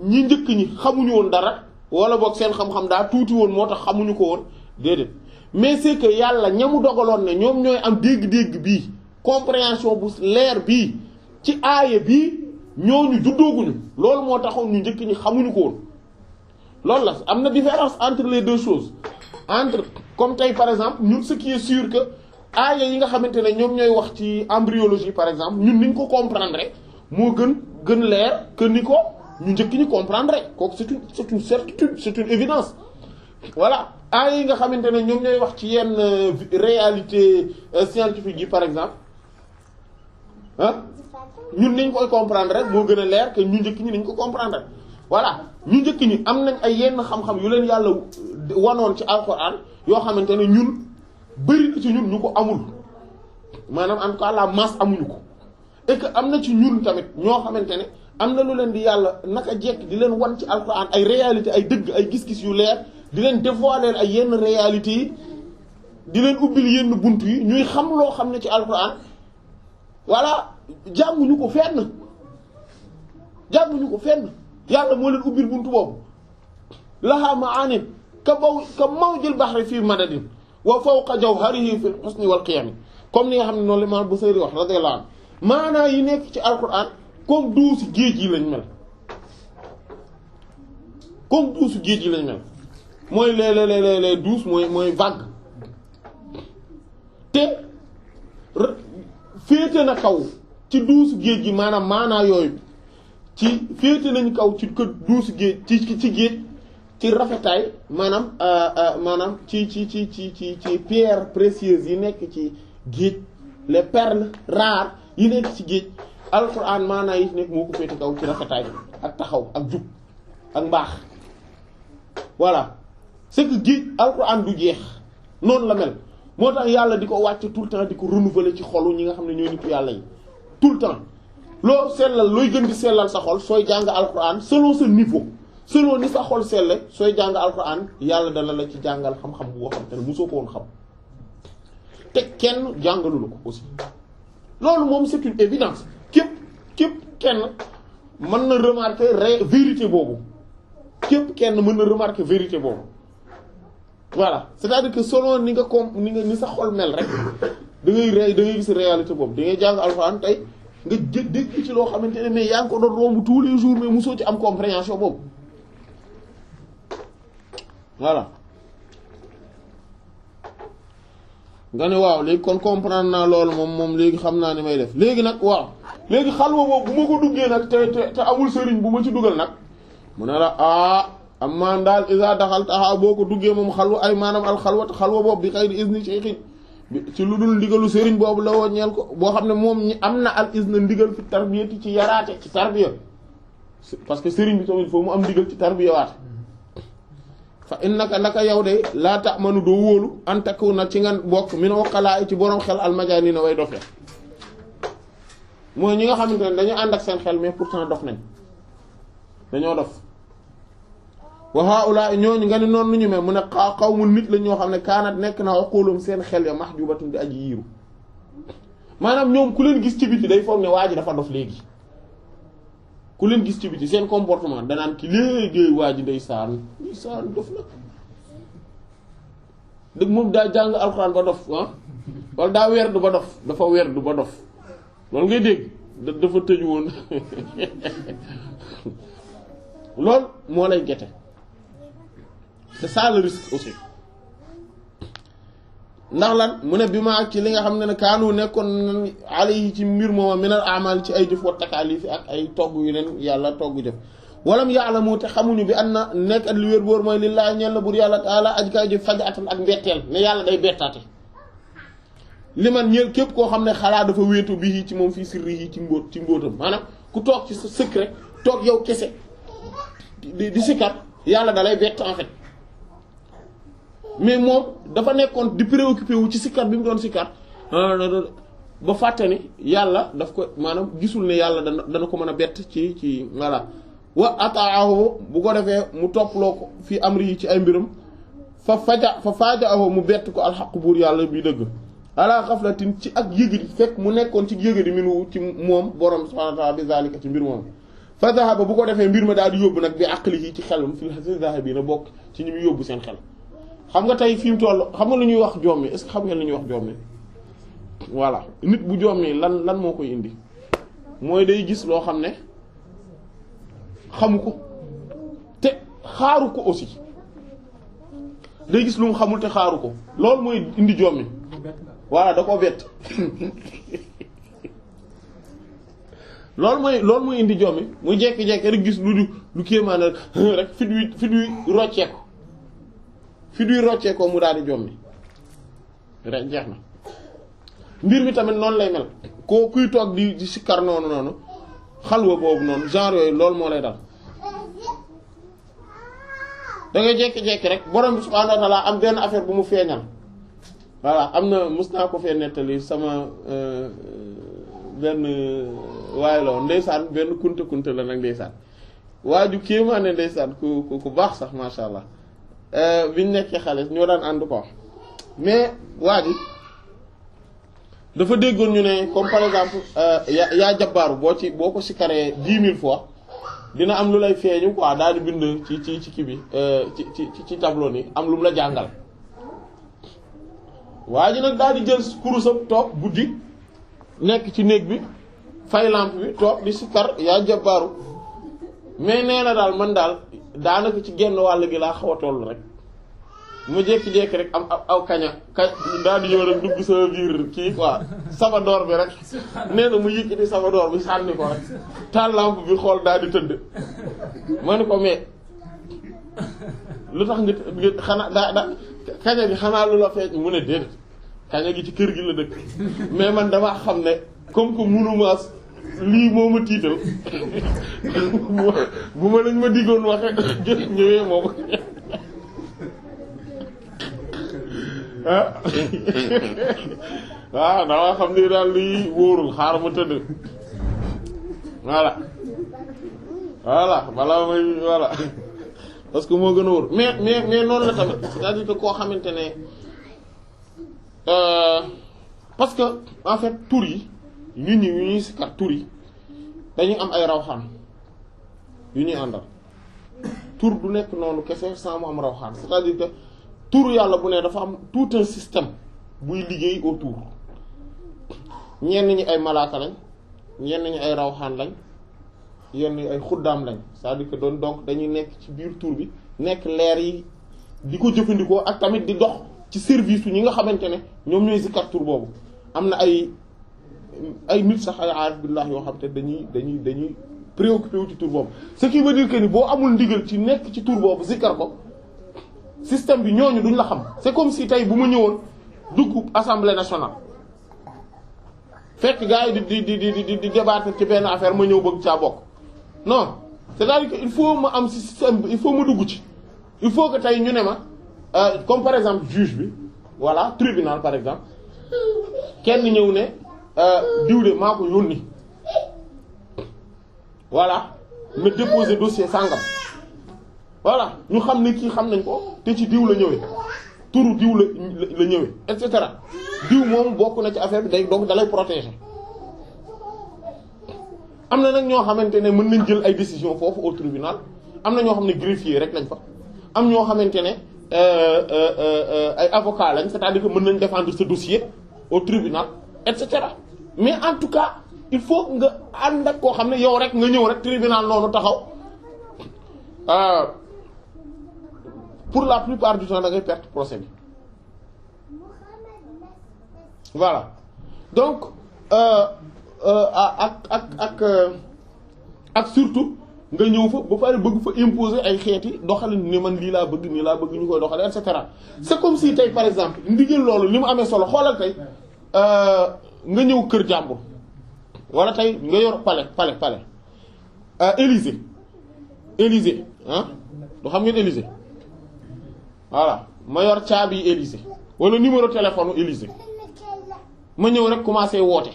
ñi njëkk ñi xamuñu woon dara wala boog seen xam-xam daa tuuti woon moo tax xamuñu ko woon déedéet mais c'est que yàlla ñamu dogaloon ne ñoom ñooy am dégg-dégg bii compréhension bu leer bii ci aaya bii ñooñu juddooguñu loolu moo taxoon ñu njëkk ñi xamuñu ko woon loolu la am na différence entre les deux choses entre comme tey par exemple ñun ce qui est sûr que aaya yi nga xamante ne ñoom ñooy wax ci embryologie par exemple ñun niñ ko comprendre moo gën leer que ni ko ñu njëkk ñi comprendre kooku c'est une certitude c'est une évidence voilà aaya yi nga xamante ne ñoom ñooy wax ci yenn réalité scientifique yi par exemple ah ñun niñ koy comprendre rek moo gën a leer que ñu njëkk ñi niñ ko comprendre voilà ñu njëkk ñi am nañ ay yenn xam-xam yu leen yàlla wanoon ci alxuraan yoo xamante ne ñun bëri na ci ñun ñu ko amul maanaam en tout cas la masse amuñu ko et que am na ci ñun tamit ñoo xamante ne am na lu leen di yàlla naka jekk di leen wan ci alxuraan ay réalité ay dëgg ay gis-gis yu leer di leen dévoiler ay yenn réalités yi di leen ubbil yenn bunt yi ñuy xam loo xam ne ci alxuraan voilà jànguñu ko fenn yàlla moo leen ubbil buntu boobu laha ma'anin ka mawjil bahri fii madadin wa fawqa jawharihi fil husni wal qiyam comme ni nga xam ne noonu la Imaam Busayri wax radiyallahu anhu maanaa yi nekk ci alquran comme duusi géej yi lañ mel mooy les douces mooy vague te féete na kaw ci duusu géej gi maanaa yooyu ci féete nañu kaw ci kër duusu géej ci géej ci rafetaay maanaam ci pierres précieuses yi nekk ci géej les perles rares yi nekk ci géej alxuraan maanaa yi nekk moo ko féete kaw ci rafetaay ak taxaw ak jub ak mbaax voilà c'est que géej alxuraan du jeex noonu la mel moo tax yàlla di ko wàcc tout le temps di ko renouveler ci xolu ñi nga xam ne ñooy nitu yàlla yi tout le temps loo sellal looy gën di sellal sa xol sooy jàng alxuraan selon sa niveau selon ni sa xol selle sooy jàng alxuraan yàlla dana la ci jàngal xam-xam boo xam te ne mosoo ko woon xam te kenn jàngalu la ko aussi loolu moom c'est une évidence képp kenn mën na remarquer vérité boobu kenn mën na remarquer vérité boobu voilà c'est-à-dire que selon ni nga sa xol mel rek da ngay gis réalité boobu da ngay jàng alxuraan tey nga dégg ci loo xamante ne mais yaa ngi ko doon romb tous les jours mais mosoo ci am compréhension boobu voilà nga ne waaw léegi kon comprendre naa loolu moom léegi xam naa ni may def léegi nag waaw léegi xalwa boobu bu ma ko duggee nag te amul sëriñ bu ma ci dugal nag mu ne la am maan daal isa daxal taxaa boo ko duggee moom xalwa ay maanaam xalwa boobu bi xëy di isni cheikhin ci lu dul ndigalu sëriñ boobu la woo ñeel ko boo xam ne moom ñi am na al isna ndigal fi tarbiyati ci yaraate ci tarbiya parce que sëriñ bi tamit foofu mu am ndigal ci tarbiya waate fa innaka naka yow de laa ta'manu doo wóolu antaku na ci nga bokk min waqalaa ci boroom xel almajaani na way dofe mooy ñi nga xamante ne dañu ànd ak seen xel mais pourtant dof nañ dañoo dof wa haula ñooñu nga ne noonu lu ñu mel mu ne xawmu nit la ñoo xam ne kaanat nekk na aqulum seen xel ya mahjubatun di aji yiiru maanaam ñoom ku leen gis ci biti day foog ne waa ji dafa dof léegi ku leen gis ci biti seen comportement danaan ki léegi waa ji ndeysaan dof na dëgg moom daa jàng alxuraan ba dof wala daa werdu ba dof dafa werdu ba dof loolu ngay dégg dafa tëju woon loolu moo lay gete c'est ça le risque aussi ndax lan mu ne bi ma ak ci li nga xam ne kaanu nekkoon alayhi ci mbir mooma minal amal ci ay jëf wa takaalif ak ay togg yu leen yàlla togg jëf walam ya'lamu te xamuñu bi an na nekk at li wér boor mooy lillaahi ñeel na bur yàlla taala aj kay jëf fajatan ak mbetteel ne yàlla day bettaate li man ñeel képp koo xam ne xalaa dafa wéetu bi ci moom fii sirri yi ci mbóotam maanaam ku toog ci sa secret toog yow kese di sikkat yàlla dalay bett en fait mais moom dafa nekkoon di préoccupé wu ci sikkat bi mu doon sikkat ba fàtte ni yàlla daf ko maanaam gisul ne yàlla dana ko mën a bett ci voilà wa ataahu bu ko defee mu topploo ko fii amri yi ci ay mbiram fa faaja mu bett ko alxaq buur yàlla bi dëgg ala xaflatin ci ak yëgadi fekk mu nekkoon ci yëgadi minu ci moom borom subhanahu wa ta'ala bi zalika ci mbir moom fa zahaba bu ko defee mbir ma daal di yóbbu nag bi aqlihi ci xelam fi zahabi na bokk ci ñi muy yóbbu seen xel xam nga tey fi mu toll xam nga lu ñuy wax jommi est-ce que xam ngeen lu ñuy wax jommi voilà nit bu jommi lan moo koy indi mooy day gis loo xam ne xamu ko te xaaru ko aussi day gis lu mu xamul te xaaru ko loolu mooy indi jommi voilà da koo bett loolu mooy indi jommi muy jekki-jekki rek gis lu kéemaan rek fit wi rocceeko mu daal di jommi rek jeex na mbir mi tamit noonu lay mel koo kuy toog di sikkar noonu xalwa boobu noonu genre yooyu loolu moo lay dal da ngay jekki-jekki rek borom bi subhaanahu wa ta'ala am benn affaire bu mu feeñal voilà am na mës naa ko fee nettali sama benn waaye la woon ndeysaan benn kunte la nag ndeysaan waa ju kéemaane ndeysaan ku baax sax masha Allah biñ nekkee xale ñoo daan ànd ko mais waa ji dafa déggoon ñu ne comme par exemple yaa jabbaaru boo ko sikkaree 10 000 fois dina am lu lay feeñu quoi daal di bind ci kii bi ci tableau ni am lu mu la jàngal waa ji nag daal di jël kurusam toog guddi nekk ci néeg bi fay lampe bi toog di sikkar yaa jabbaaru mais nee na daal man daal daanaka ci genn wàll gi laa xaw a toll rek mu jékki-jékki rek am aw kaña daal di ñëw rek dugg sa biir kii quoi sabadoor bi rek nee na mu yëkkati sabadoor bi sànni ko rek taal lampe bi xool daal di tëdd ma ni ko mais lu tax nga xanaa daa kaña gi xanaa lu la feeñ mu ne déedéet kaña gi ci kër gi la dëkk mais man dama xam ne comme que munumaas lii moo ma tiital bu ma lañ ma diggoon waxe ñëwee moom waaw dama xam ni daal lii wóorul xaar ma tëdd voilà balaa may voilà parce que moo gën a wóor mais noonu la tamit c'est-à-dire que koo xamante ne parce que en fait tur yi nit ñi yu ñuy sikkat tur yi dañuy am ay rawxaan yu ñuy àndal tur du nekk noonu kese sans mu am rawxaan c'est-à-dire que tur yàlla bu ne dafa am tout un système buy liggéey autour ñenn ñi ay malaaka lañ ñenn ñi ay rawxaan lañ yenn ñi ay xuddaam lañ c'est-à-dire que donc dañuy nekk ci biir tur bi nekk leer yi di ko jëfandikoo ak tamit di dox ci service ñi nga xamante ne ñoom ñooy zikar tur boobu am na ay nit sax ay aarif billah yoo xam te dañuy préoccupé wu ci tur boobu ce qui veut dire que ni boo amul ndigal ci nekk ci tur boobu zikar ko système bi ñooñu duñ la xam c'est comme si tey bu ma ñëwoon dugg assemblée nationale fekk gars yi di débattre ci benn affaire ma ñëw bëgg caa bokk non c'est-à-dire que il faut ma am système bi il faut ma dugg ci il faut que tey ñu ne ma comme par exemple juge bi voilà tribunal par exemple kenn ñëw ne diw de maa ko yónni voilà na déposer dossier sàngam voilà ñu xam ne kii xam nañ ko te ci diw la ñëwee turu diw la ñëwee et cetera diw moom bokk na ci affaire bi day donc dalay protéger am na nag ñoo xamante ne mën nañ jël ay décision foofu au tribunal am na ñoo xam ne greffier rek lañ fa am ñoo xamante ne ay avocat lañ c'est-à-dire que mën nañ défendre ce dossier au tribunal et cetera mais en tout cas il faut nga ànd ak koo xam ne yow rek nga ñëw rek tribunal noonu taxaw pour la plupart du temps da ngay perdre procès bi voilà donc ak surtout nga ñëw fa ba pare bëgg fa imposer ay xeeti doxalin ni man lii laa bëgg nii laa bëgg ñu koy doxale et cetera c'est comme si tey par exemple ndigal loolu li mu amee solo xoolal tey nga ñëw kër jàmbur wala tey nga yor palais Élysée ah du xam ngeen Élysée voilà ma yor caabi Élysée wala numéro téléphone Élysée ma ñëw rek commencé woote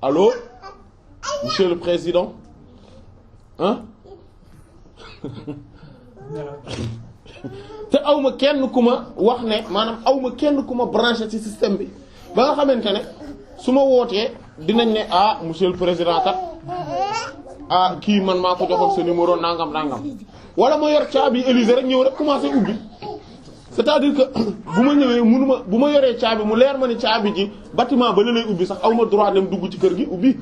allô monsieur le président ah te awma kenn ku ma wax ne maanaam awma kenn ku ma branché ci système bi ba nga xamante ne su ma wootee dinañ ne ah monsieur le président kat ah kii man maa ko joxoon sa numéro nangam nangam wala ma yor caabi Élysée rek ñëw rek commencé ubbi c'est-à-dire que bu ma ñëwee munuma bu ma yoree caabi mu leer ma ni caabi ji bâtiment ba la lay ubbi sax awma droit dem dugg ci kër gi ubbi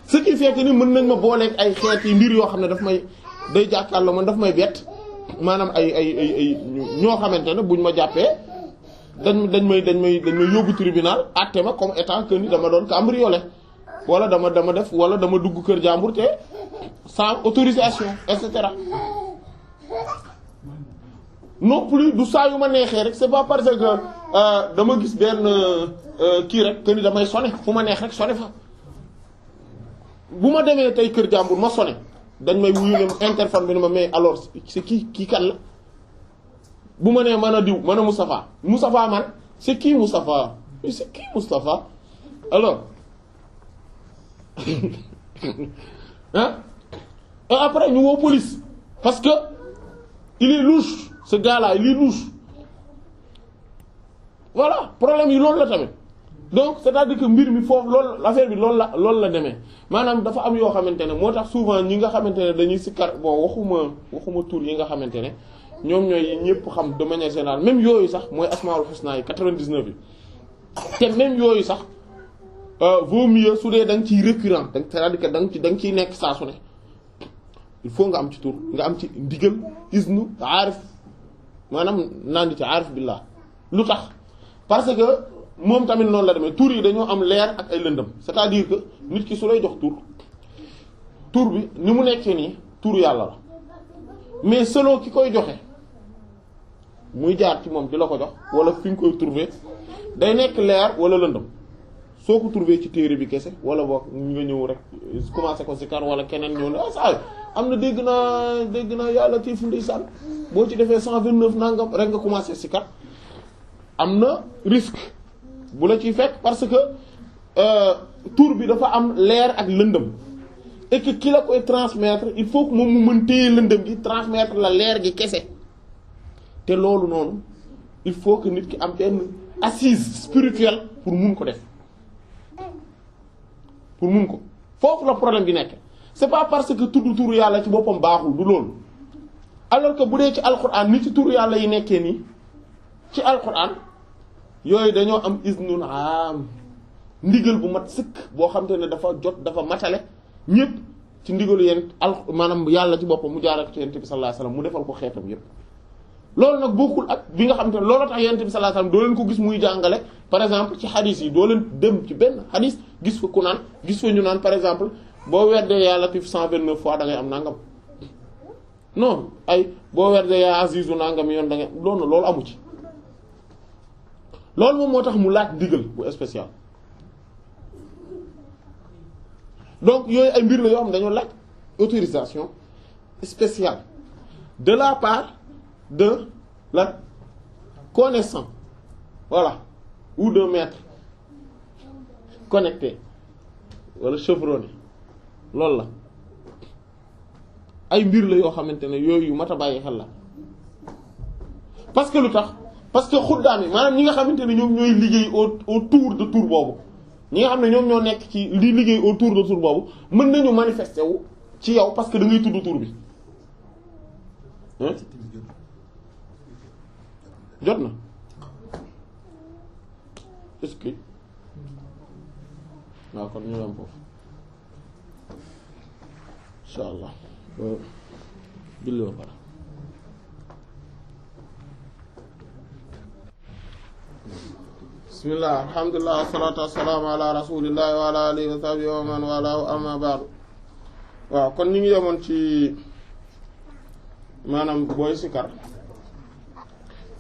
ce qui fait que ni mën nañ ma booleeg ay xeet yi mbir yoo xam ne daf may day jàkkaarloo man daf may bett maanaam ay ñoo xamante ne buñ ma jàppee dañ may yóbbu tribunal àtte ma comme étant que ni dama doon cambriolé wala dama def wala dama dugg kër jàmbur te sans autorisation et cetera non plus du saa yu ma neexee rek c'est pas parce que dama gis benn kii rek que ni damay sonné fu ma neex rek sonné fa bu ma demee tey kër jàmbur ma sonné dañ may wuyu ne interphone bi ne ma mais alors c'est kii kan la bu ma nee mën a diw mën a Moustapha man c'est qui Moustapha c'est qui Moustapha alors hein et après ñu woo police parce que il est louche ce gars-là il est louche voilà problème yi loolu la tamit donc c'est-à-dire que mbir mi foofu loolu affaire bi loolu la demee maanaam dafa am yoo xamante ne moo tax souvent ñi nga xamante ne dañuy sikkar bon waxuma tur yi nga xamante ne ñoom ñooy ñëpp xam de manière générale même yooyu sax mooy asmaul husna yi 99 yi te même yooyu sax vaut mieux su dee da nga ciy récurrent c'est-à-dire que da nga ciy nekk saa su ne il faut nga am ci tur nga am ci ndigal isnu aarif maanaam naan di ci aarif billah lu tax parce que moom tamit noonu la demee tur yi dañoo am leer ak ay lëndëm c'est-à-dire que nit ki su lay jox tur bi ni mu nekkee nii tur yàlla la mais selon ki koy joxe muy jaar ci moom di la ko jox wala fi nga koy trouver day nekk leer wala lëndëm soo ko trouver ci téere bi kese wala boog nga ñëw rek commencé ko sikar wala keneen ñëw ne ah saa am na dégg naa yàlla tiifu ndeysaan boo ci defee 129 nangam rek nga commencé sikar am na risque bu la ciy fekk parce que tur bi dafa am leer ak lëndëm et que ki la koy transmettre il faut que moom mu mën téye lëndëm gi transmettre la leer gi kese te loolu noonu il faut que nit ki am benn assise spirituelle pour mun ko def pour mun ko foofu la problème bi nekk c'est pas parce que tudd turu yàlla ci boppam baaxul du loolu alors que bu dee ci alquran ni ci turu yàlla yi nekkee nii ci alquran yooyu dañoo am isnun am ndigal bu mat sëkk boo xam te ne dafa jot dafa matale ñépp ci ndigalu yéen maanaam yàlla ci boppam mu jaaree ko ci yonent bi sallallahu alayhi wasallam mu defal ko xeetam yépp loolu nag bokkul ak bi nga xam te ne loolu tax yonent bi sallallahu alayhi wasallam doo leen ko gis muy jàngale par exemple ci xadis yi doo leen dem ci benn xadis gis fa ku naan gis fa ñu naan par exemple boo weddee yaa latif 129 fois da ngay am nangam non ay boo weddee yaa azizu nangam yoon da ngay loolu amu ci loolu moom moo tax mu laaj ndigal bu spécial donc yooyu ay mbir la yoo xam ne dañoo laaj autorisation spéciale de la part de la connaissant voilà ou d'un maître connecté wala chevronné loolu la ay mbir la yoo xamante ne yooyu yu mat a bàyyi xel la parce que lu tax parce que xuddaam yi maanaam ñi nga xamante ne ñoom ñooy liggéey autour de tour boobu ñi nga xam ne ñoom ñoo nekk ci li liggéey autour de tour boobu mën nañu manifester wu ci yow parce que da ngay tudd tour bi jot na est-ce que waaw kon ñu am foofu insha allah julli ba pare bismillah alhamdulillah wassalatu wassalamu ala rasulillahi wa ala alihi wa sahbihi wa man walaahu amma ba'du waaw kon ñu ngi yemoon ci maanaam booy sikar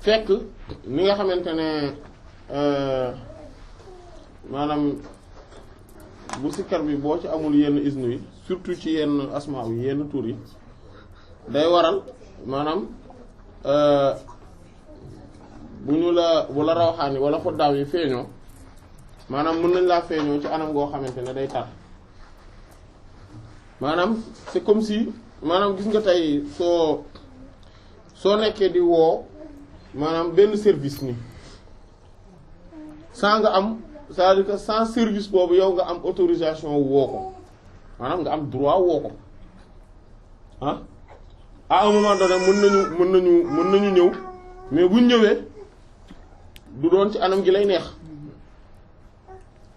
fekk ni nga xamante ne maanaam bu sikar bi boo ci amul yenn isnu yi surtout ci yenn asmaa yi yenn tur yi day waral maanaam bu ñu la bu la rawxaan yi wala xuddaaw yi feeñoo maanaam mën nañ laa feeñoo ci anam goo xamante ne day tar maanaam c'est comme si maanaam gis nga tey soo nekkee di woo maanaam benn service ni sans nga am c'est-à-dire que sans service boobu yow nga am autorisation woo ko maanaam nga am droit woo ko ah à un moment donné mën nañu ñëw mais buñ ñëwee du doon ci anam gi lay neex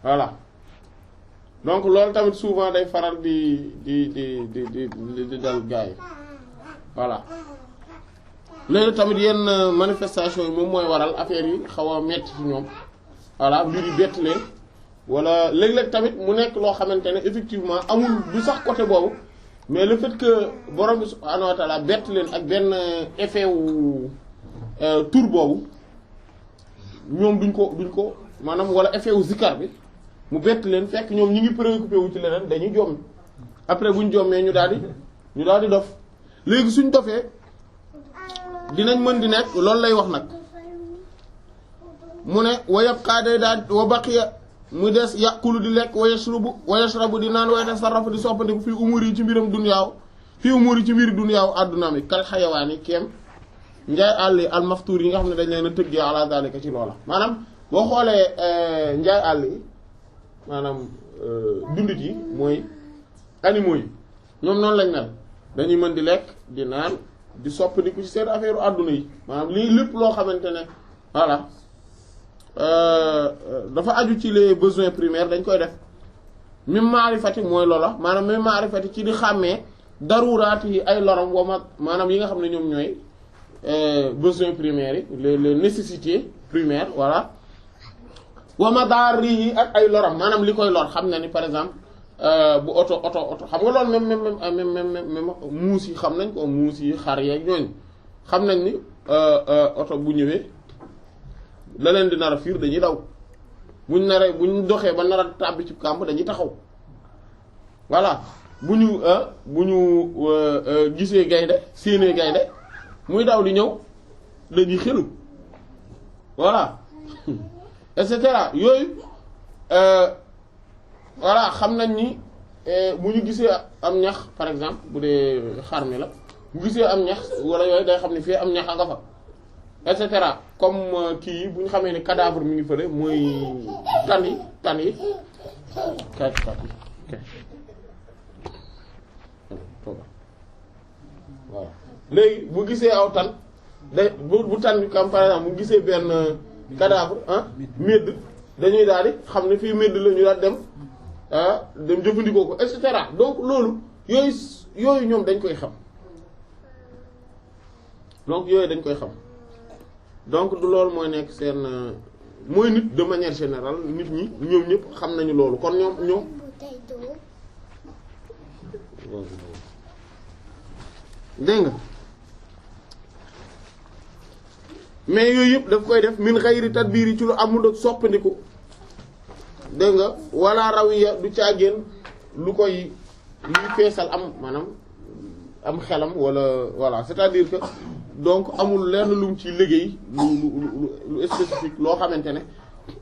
voilà donc loolu tamit souvent day faral di dal gars yi voilà léegi tamit yenn manifestation yi moom mooy waral affaire yi xaw a metti ci ñoom voilà mbir yi bett leen wala léeg-léeg tamit mu nekk loo xamante ne effectivement amul du sax côté boobu mais le fait que borom bi subhaanahu wa ta'ala bett leen ak benn effet wu tour boobu ñoom duñ ko maanaam wala effet wu zikar bi mu bett leen fekk ñoom ñi ngi préoccupé wu ci leneen dañuy jomm après buñ jommee ñu daal di dof léegi suñ dofee dinañ mën di nekk loolu lay wax nag mu ne wayab xaaday daal wa baqiya mu des yàqulu di lekk wa yashrabu di naan wa yatasarrafu di soppandiku fii umur yi ci mbiram dunyaaw fii umur yi ci mbiri dunyaaw àdduna mi kal xayawaan yi kéem njaay àll yi almaftuur yi nga xam ne dañ leen a tëggee ala zalika ci loola maanaam boo xoolee njaay àll yi maanaam dundit yi mooy animaux yi ñoom noonu lañ mel dañuy mën di lekk di naan di soppandiku ci seen affaire àdduna yi maanaam lii lépp loo xamante ne voilà dafa aju ci les besoins primaires dañ koy def même maarifati mooy loola maanaam même maarifati ci di xàmmee daruraat yi ay lorom wama maanaam yi nga xam ne ñoom ñooy besoins primaires yi les nécessités primaires voilà wama daar yi ak ay lorom maanaam li koy lor xam na ni par exemple bu oto xam nga loolu même muus yi xam nañ ko muus yi xar yeeg ñooñu xam nañ ni oto bu ñëwee la leen di nar a fiir dañuy daw buñ doxee ba nar a tàbbi ci kàmb dañuy taxaw voilà bu ñu gisee gaynde séenee gaynde muy daw di ñëw dañuy xelu voilà et cetera yooyu voilà xam nañ ni bu ñu gisee am ñax par exemple bu dee xar mi la bu gisee am ñax wala yooyu day xam ne fii am ñax a nga fa et cetera comme kii yi bu ñu xamee ni cadavre mi ngi fële mooy tan yi waaw léegi bu gisee aw tan day bu tan bi comme par exemple bu gisee benn cadavre médd dañuy daal di xam ne fii médd la ñu daal dem jëfandikoo ko et cetera donc loolu yooyu ñoom dañ koy xam donc yooyu dañ koy xam donc du loolu mooy nekk seen mooy nit de manière générale nit ñi ñoom ñëpp xam nañu loolu kon ñoom dégg nga mais yooyu yëpp daf koy def min xayri tadbiir yi ci lu amul ak soppandiku dégg nga wala rawiya du caagéen lu koy luy feesal am maanaam am xelam wala voilà c'est-à-dire que donc amul lenn lu mu ci liggéey lu spécifique loo xamante ne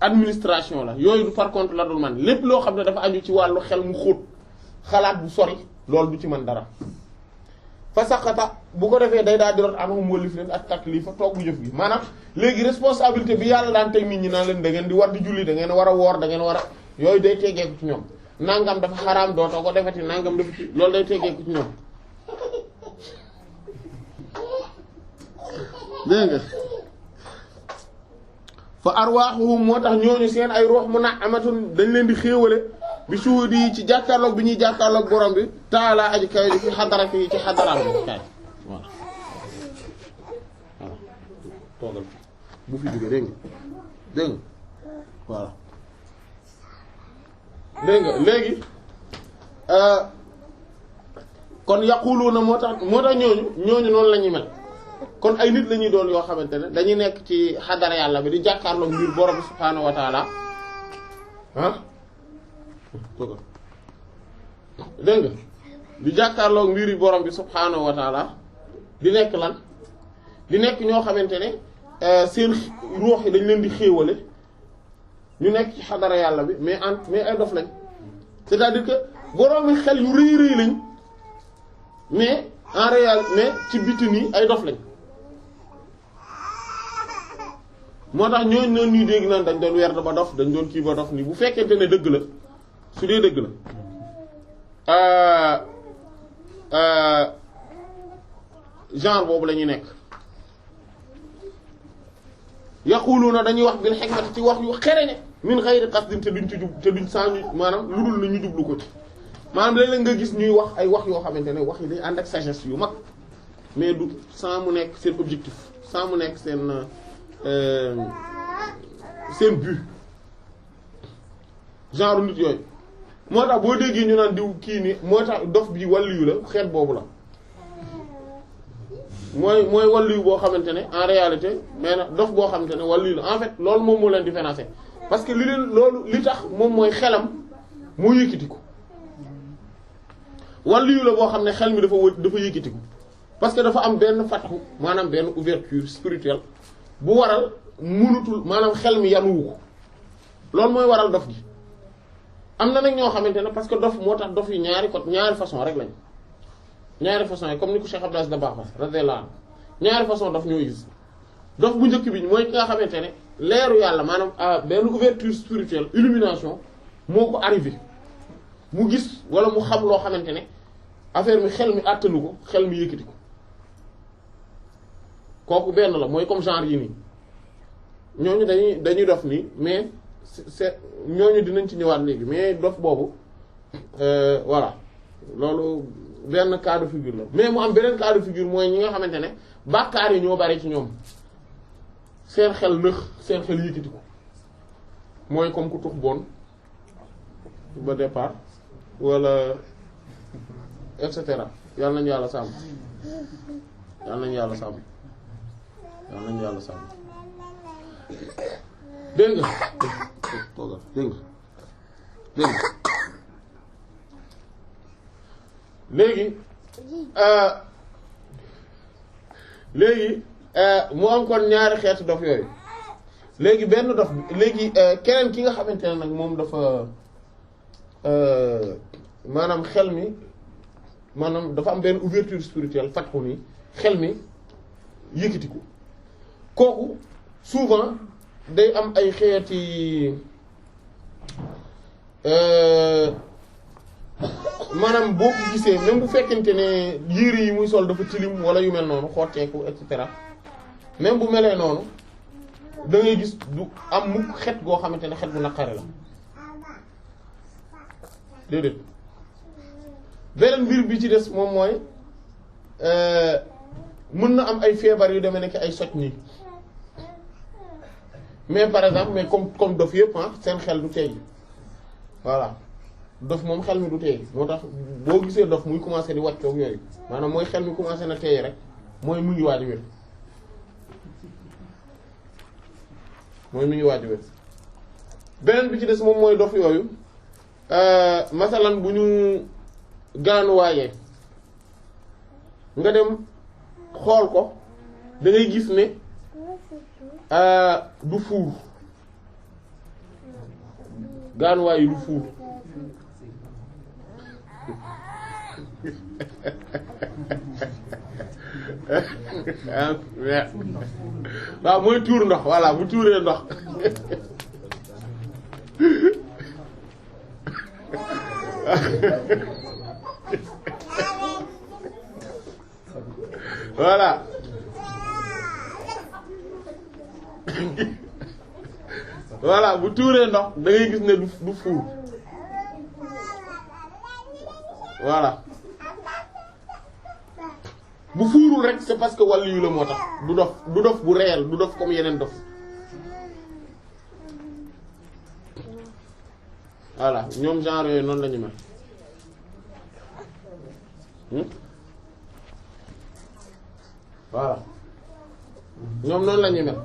administration la yooyu du par contre la dul man lépp loo xam ne dafa aju ci wàllu xel mu xóot xalaat bu sori loolu du ci man dara fa saqata bu ko defee day daal di rot amam wólif leen ak taklifa toog bu jëf gi maanaam léegi responsabilité bi yàlla daan teg nit ñi naan leen da ngeen di war di julli da ngeen war a woor da ngeen war a yooyu day teggeeku ci ñoom nangam dafa xaraam dootoo ko defeti nangam dafa ci loolu day teggeeku ci ñoom dégg nga fa arwaaxuhum moo tax ñooñu seen ay ruux mun a amatun dañ leen di xéewale bi suudi yi ci jàkkaarloog bi ñuy jàkkaarloog borom bi taalaa aji kaw ji fi xadara fii ci xadaraam bi kaay voilà voilà toogal bu fi jógee dégg nga dégg nga voilà dégg nga léegi kon yaquluuna moo tax ñooñu noonu la ñuy mel kon ay nit la ñuy doon yoo xamante ne dañuy nekk ci xadara yàlla bi di jàkkaarloog mbir borom bi subhaanahu wa taala dégg nga di jàkkaarloog mbiri borom bi subhaanahu wa taala di nekk lan di nekk ñoo xamante ne seen ruux yi dañ leen di xéewale ñu nekk ci xadara yàlla bi mais ay dof lañ c'est-à-dire que boroomi xel yu rëy rëy lañ mais en réalité mais ci biti nii ay dof lañ moo tax ñooñu noonu ñuy dégg naan dañ doon werd ba dof dañ doon kii ba dof nii bu fekkente ne dëgg la su dee dëgg la genre boobu la ñuy nekk yaquluna dañuy wax bil hikmati ci wax yu xereñe min ghayri qasdin te duñ ci jub te duñ saa ñu maanaam lu dul na ñu jublu ko ci maanaam léeg-léeg nga gis ñuy wax ay wax yoo xamante ne wax yi day ànd ak sagesse yu mag mais du sans mu nekk seen objectif sans mu nekk seen but genre nit yooyu moo tax boo déggee ñu naan diw kii ni moo tax dof bi wàlliyu la xeet boobu la mooy wàlliyu boo xamante ne en réalité mais nag dof boo xamante ne wàlliyu la en fait loolu moom moo leen différencier parce que li tax moom mooy xelam moo yëkkatiku wàlliyu la boo xam ne xel mi dafa yëkkatiku parce que dafa am benn fatxu maanaam benn ouverture spirituelle bu waral munutul maanaam xel mi yanuwu ko loolu mooy waral dof gi am na nag ñoo xamante ne parce que dof moo tax dof yi ñaari façon rek lañ ñaari façon yi comme ni ko Cheikh Abdou Aziz Dabakh radiyallahu anhu ñaari façon dof ñoo gis dof bu njëkk bi mooy ki nga xamante ne leeru yàlla maanaam benn ouverture spirituelle illumination moo ko arrivé mu gis wala mu xam loo xamante ne affaire mi xel mi àttanu ko xel mi yëkkati ko kooku benn la mooy comme genre yi nii ñooñu dañuy dof nii mais c'est ñooñu dinañ ci ñëwaat léegi mais dof boobu voilà loolu benn cas de figure la mais mu am beneen cas de figure mooy ñi nga xamante ne bàkkaar yi ñoo bari ci ñoom seen xel nëx seen xel yëkkati ko mooy comme ku tux bon ba départ wala et cetera yàlla nañu yàlla sàmm yàlla nañu yàlla sàmm yàlla nañu yàlla sàmm dégg nga toogal dégg nga léegi mu am kon ñaari xeetu dof yooyu léegi benn dof bi léegi keneen ki nga xamante ne nag moom dafa maanaam xel mi maanaam dafa am benn ouverture spirituelle faj ko nii xel mi yëkkatiku kooku souvent day am ay xeeti maanaam boo ko gisee même bu fekkente ne yére yi muy sol dafa tilim wala yu mel noonu xotteeku et cetera même bu melee noonu da ngay gis du am mukk xet goo xamante ne xet bu naqare la déedéet beneen mbir bi ci des moom mooy mën na am ay feebar yu demee nekk ay soj nii mais par exemple mais comme dof yëpp seen xel du tey voilà dof moom xel mi du tey moo tax boo gisee dof muy commencé di wàccoog yooyu maanaam mooy xel mi commencé na tey rek mooy mu ngi waaj a wér beneen bi ci des moom mooy dof yooyu masalan bu ñu gaanuwaayee nga dem xool ko da ngay gis ne du fuur gaanuwaay yi du fuur waaw mooy tuur ndox voilà bu tuuree ndox voilà voilà bu tuuree ndox da ngay gis ne du fuur voilà bu fuurul rek c'est parce que wàllu yu la moo tax du dof bu réel du dof comme yeneen dof voilà ñoom genre yooyu noonu la ñu mel voilà ñoom noonu la ñuy mel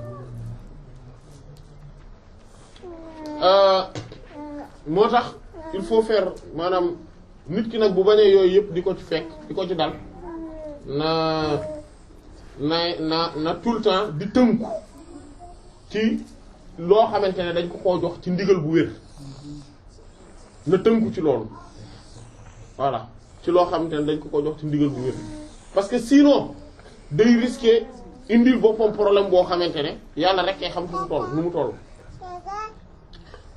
moo tax il faut faire maanaam nit ki nag bu bañee yooyu yëpp di ko ci fekk di ko ci dal na tout le temps di tënku ci loo xamante ne dañ ko koo jox ci ndigal bu wér na tënku ci loolu voilà ci loo xamante ne dañ ko koo jox ci ndigal bu wér parce que sinon day risquer indil boppam problème boo xamante ne yàlla rek kay xam fu mu toll nu mu toll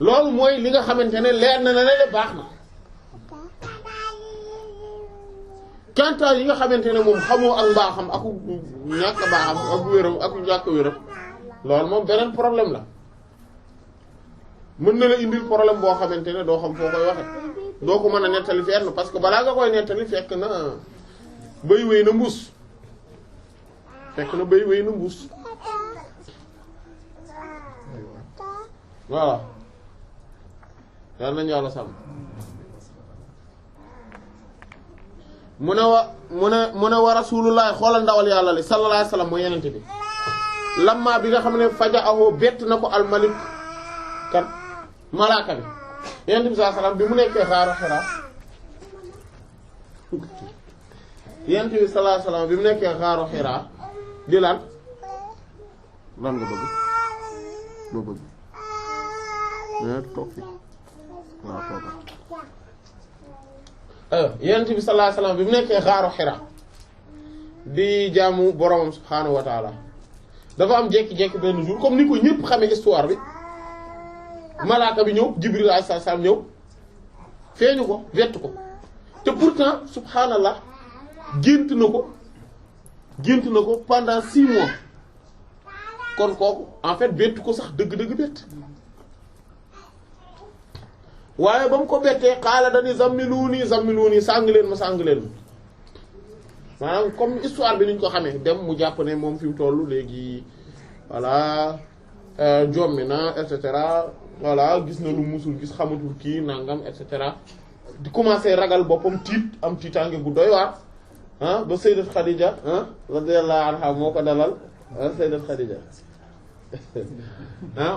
loolu mooy li nga xamante ne leer na ne baax na kantaar yi nga xamante ne moom xamoo ak mbaaxam ak ñàkk baaxam ak wéram ak ñàkk wéram loolu moom beneen problème la mën na la indil problème boo xamante ne doo xam foo koy waxe doo ko mën a nettali fenn parce que balaa nga koy nettali fekk na bëy wéy na mbuus voilà yal nañu yàlla sàmm mu ne wa rasulullah xoolal ndawal yàlla li sallallahu alayhi wasallam mooy yenente bi lamma bi nga xam ne faja awoo bett na ko almalik kan malaaka bi yenente bi sallallahu alayhi wasallam bi mu nekkee xaaru Hiraa yenente bi sallallahu alayhi wasallam bi mu nekkee xaaru Hiraa di lan nga bëgg loo bëgg toog fi waaw tooga yonent bi sallallahu alayhi wasallam bi mu nekkee xaaru Hira di jaamu boromam subhaanahu wa taala dafa am jékki-jékki benn jour comme ni ko ñëpp xamee histoire bi malaaka bi ñëw Jibril alayhi salaam ñëw feeñu ko bett ko te pourtant subhaanallah gént na ko pendant 6 mois kon kooku en fait bettu ko sax dëgg-dëgg bett waaye ba mu ko bettee xaala dani zammiluuni sàng leen ma maanaam comme histoire bi niñ ko xamee dem mu jàpp ne moom fi mu toll léegi voilà jommi na et cetera voilà gis na lu musul gis xamatul kii nangam et cetera di commencer ragal boppam tiit am tiitaange bu doy waar ba sayyidat Khadija radiyallahu anha moo ko dalal sayyidat Khadija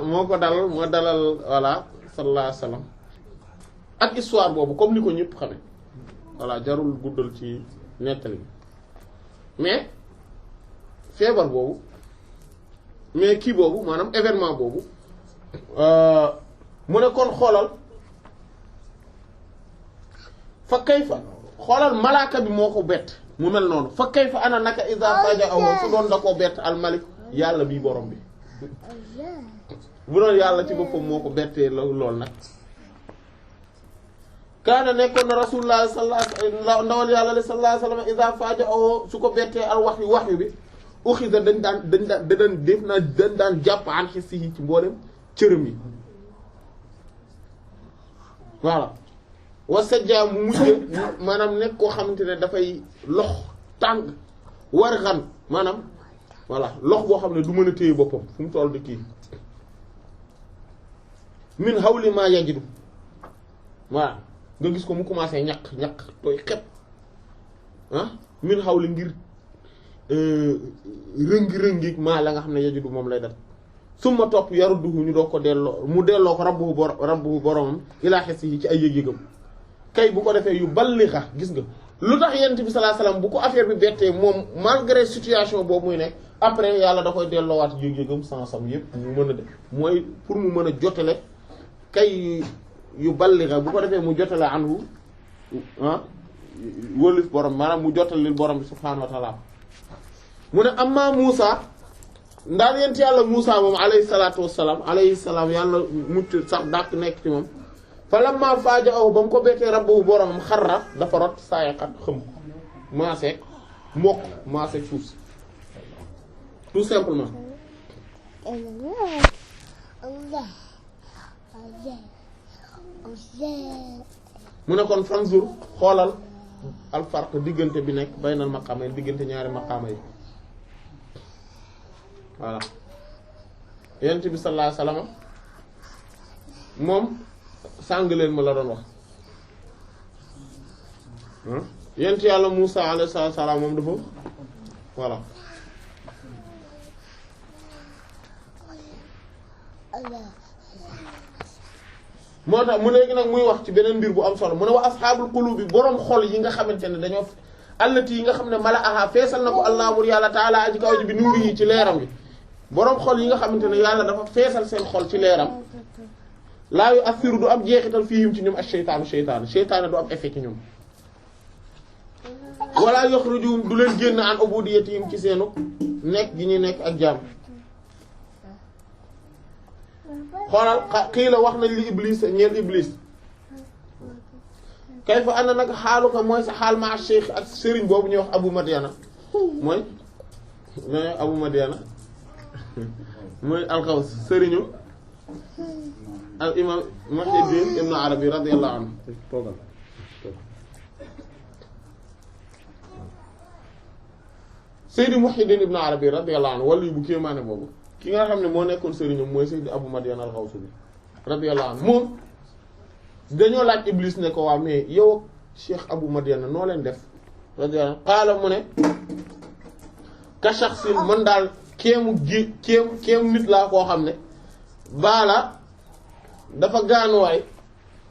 moo ko dalal moo dalal voilà sallallahu alayhi wasallam ak histoire boobu comme ni ko ñëpp xame voilà jarul guddal ci nettali mais feebar boobu mais kii boobu maanaam événement boobu mu ne kon xoolal fa kayfa xoolal malaaka bi moo ko bett mu mel noonu fa kayfa ana naka iza faja'ahu su doon da koo bett almalik yàlla bii borom bi bu doon yàlla ci boppam moo ko bettee lool nag kaana nekkoon na rasulullah ndawal yàlla sallallahu alayhi wasallam iza faja'ahu su ko bettee al wahyu bi uxiza dañ daan jàpp an hissihi ci mboolem cërëm yi voilà wasajja mu mujj maanaam nekk koo xamante ne dafay lox tàng war xan maanaam voilà lox boo xam ne du mën a téye boppam fu mu toll di kii min hawli ma yajidu voilà nga gis ko mu commencé ñaq tooy xep min hawli ngir rëngi-rëngi maa la nga xam ne yajidu moom lay def summa topp yarudduhu ñu doo ko delloo mu delloo ko rabbuhu boromam ilaa hissihi ci ay yëg-yëgam kay bu ko defee yu ballixa gis nga lu tax yent bi sallallahu alayhi wasallam bu ko affaire bi bettee moom malgré situation boobu muy nekk après yàlla da koy delloowaat yëg-yëgam sansam yépp mu mën a def mooy pour mu mën a jotale kay yu ballixa bu ko defee mu jotale anhu wëlif borom maanaam mu jotalil borom bi subhaanahu wa ta'ala mu ne amma Muusa ndaal yent yàlla Muusa moom alayhi salaatu wassalaam alayhi salaam yàlla mucc sax dàq nekk ci moom fa lamma faja'ahu ba mu ko bettee rabbuhu boromam xarra dafa rot saayaxat xëm maaseek mokk maaseek suuf si tout simplement mu ne kon fanzur xoolal al farq diggante bi nekk baynal maqaama yi diggante ñaari maqaama yi voilà yonent bi sallallahu alayhi wasallam moom sàng leen ma la doon wax yent yàlla Muusa alayhi salaam moom dafa voilà moo tax mu léegi nag muy wax ci beneen mbir bu am solo mu ne wa asxaabul qulubi boroom xol yi nga xamante ne dañoo allati yi nga xam ne mala aha feesal na ko allah bur yàlla taala aji kaw ji bi nuuri yi ci leeram bi boroom xol yi nga xamante ne yàlla dafa feesal seen xol ci leeram laa yu assiru du am jeexital fiihim ci ñoom ak seytaane du am effet ci ñoom wala yuxrijuhum du leen génn an ubudiyatihim ci seenu nekk gi ñuy nekk ak jaam xoolal xii la wax nañ li iblis ñeel iblis kayfa ànd nag xaalu ko mooy sa xaal ma cheikh ak sëriñ boobu ñuy wax Abu Madiana mooy Abu Madiana mooy alxaws sëriñu al imam Muhyiddin ibn Arabi radiyallahu anhu toogal Seydi Muhyiddin ibn Arabi radiyallahu anhu wala bu kéemaane boobu ki nga xam ne moo nekkoon sëriñam mooy Seydi Abu Madiana al-Xaws bi radiyallahu anhu moom dañoo laaj Iblis ne ko waa mais yow ak Cheikh Abu Madiana noo leen def radiyallahu anhu qaala mu ne ka shakhsin man daal kéemu nit laa koo xam ne baala dafa gaanuwaay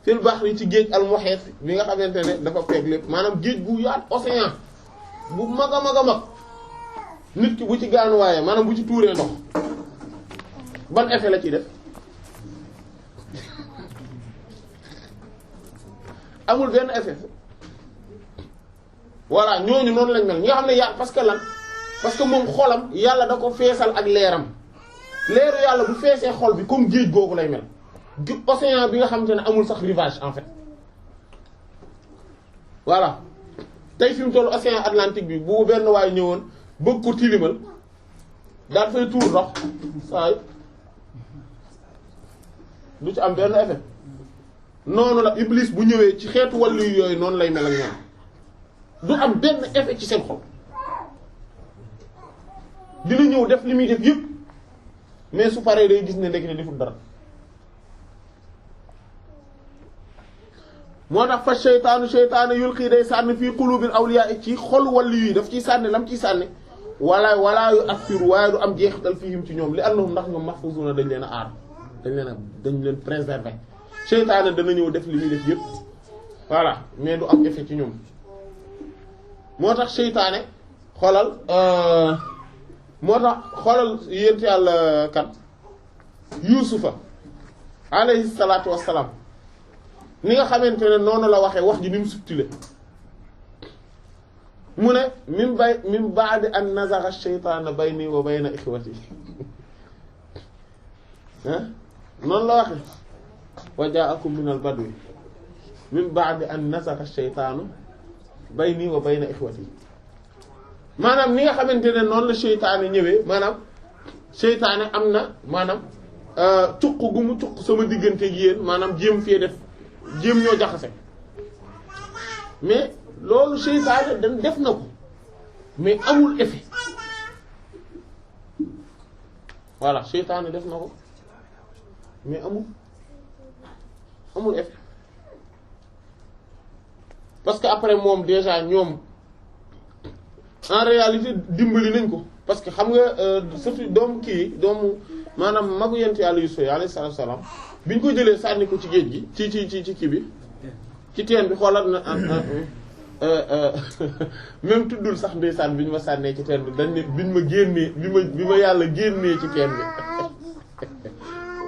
fil bahri ci géej al-muhiit bi nga xamante ne dafa peeg lépp maanaam géej bu yaat océan bu mag a mag a mag nit ki bu ci gaanuwaaye maanaam bu ci tuuree ndox ban effet la ciy def amul benn effet voilà ñooñu noonu lañ mel ñi nga xam ne yàlla parce que lan parce que moom xolam yàlla da ko feesal ak leeram leeru yàlla bu feesee xol bi comme géej googu lay mel océan bi nga xamante ne amul sax rivage en fait voilà tey fi mu tollu océan Atlantique bi bu benn waay ñëwoon bëgg ko tilimal daal fay tuur ndox saay du ci am benn effet noonu la Iblis bu ñëwee ci xeetu wàllu yooyu noonu lay mel ak ñoom du am benn effet ci seen xol dina ñëw def li muy def yëpp mais su paree day gis ne ndekete deful dara moo tax fa seytaane yulqi day sànni fii qulubil awliya ci xol wàllu yi daf ciy sànni lam ciy sànni wala yu assiru waaye du am jeexital fiihim ci ñoom li annahum ndax ñoom mahfuzuna dañ leen a aar dañ leen préserver seytaane dana ñëw def li muy def yëpp voilà mais du am effet ci ñoom moo tax seytaane xoolal yént yàlla kan yuusufa alayhi salaatu wassalaam ni nga xamante ne noonu la waxee wax ji ni mu subtile mu ne min ba'di an nazagha ash-shaytaanu bayni wa bayna ikhwati noonu la waxe wa ja'akum min al-badwi min ba'di an nazagha ash-shaytaanu bayni wa bayna ikhwati maanaam ni nga xamante ne noonu la seytaane ñëwee maanaam seytaane am na maanaam cuq gu mu cuq sama diggante gi yéen maanaam jéem ñoo jaxase mais loolu seytaane dañ def na ko mais amul effet voilà seytaane def na ko mais amul effet parce que après moom déjà ñoom en réalité dimbali nañ ko parce que xam nga surtout doomu maanaam magu yent yàlla Yuusuf alayhi salaatu salaam bi ñu ko jëlee sànni ko ci géej gi ci kii bi ci teen bi xoolal na même tuddul sax ndeysaan bi ñu ma sànnee ci teen bi dañ ne bi ma yàlla génnee ci teen bi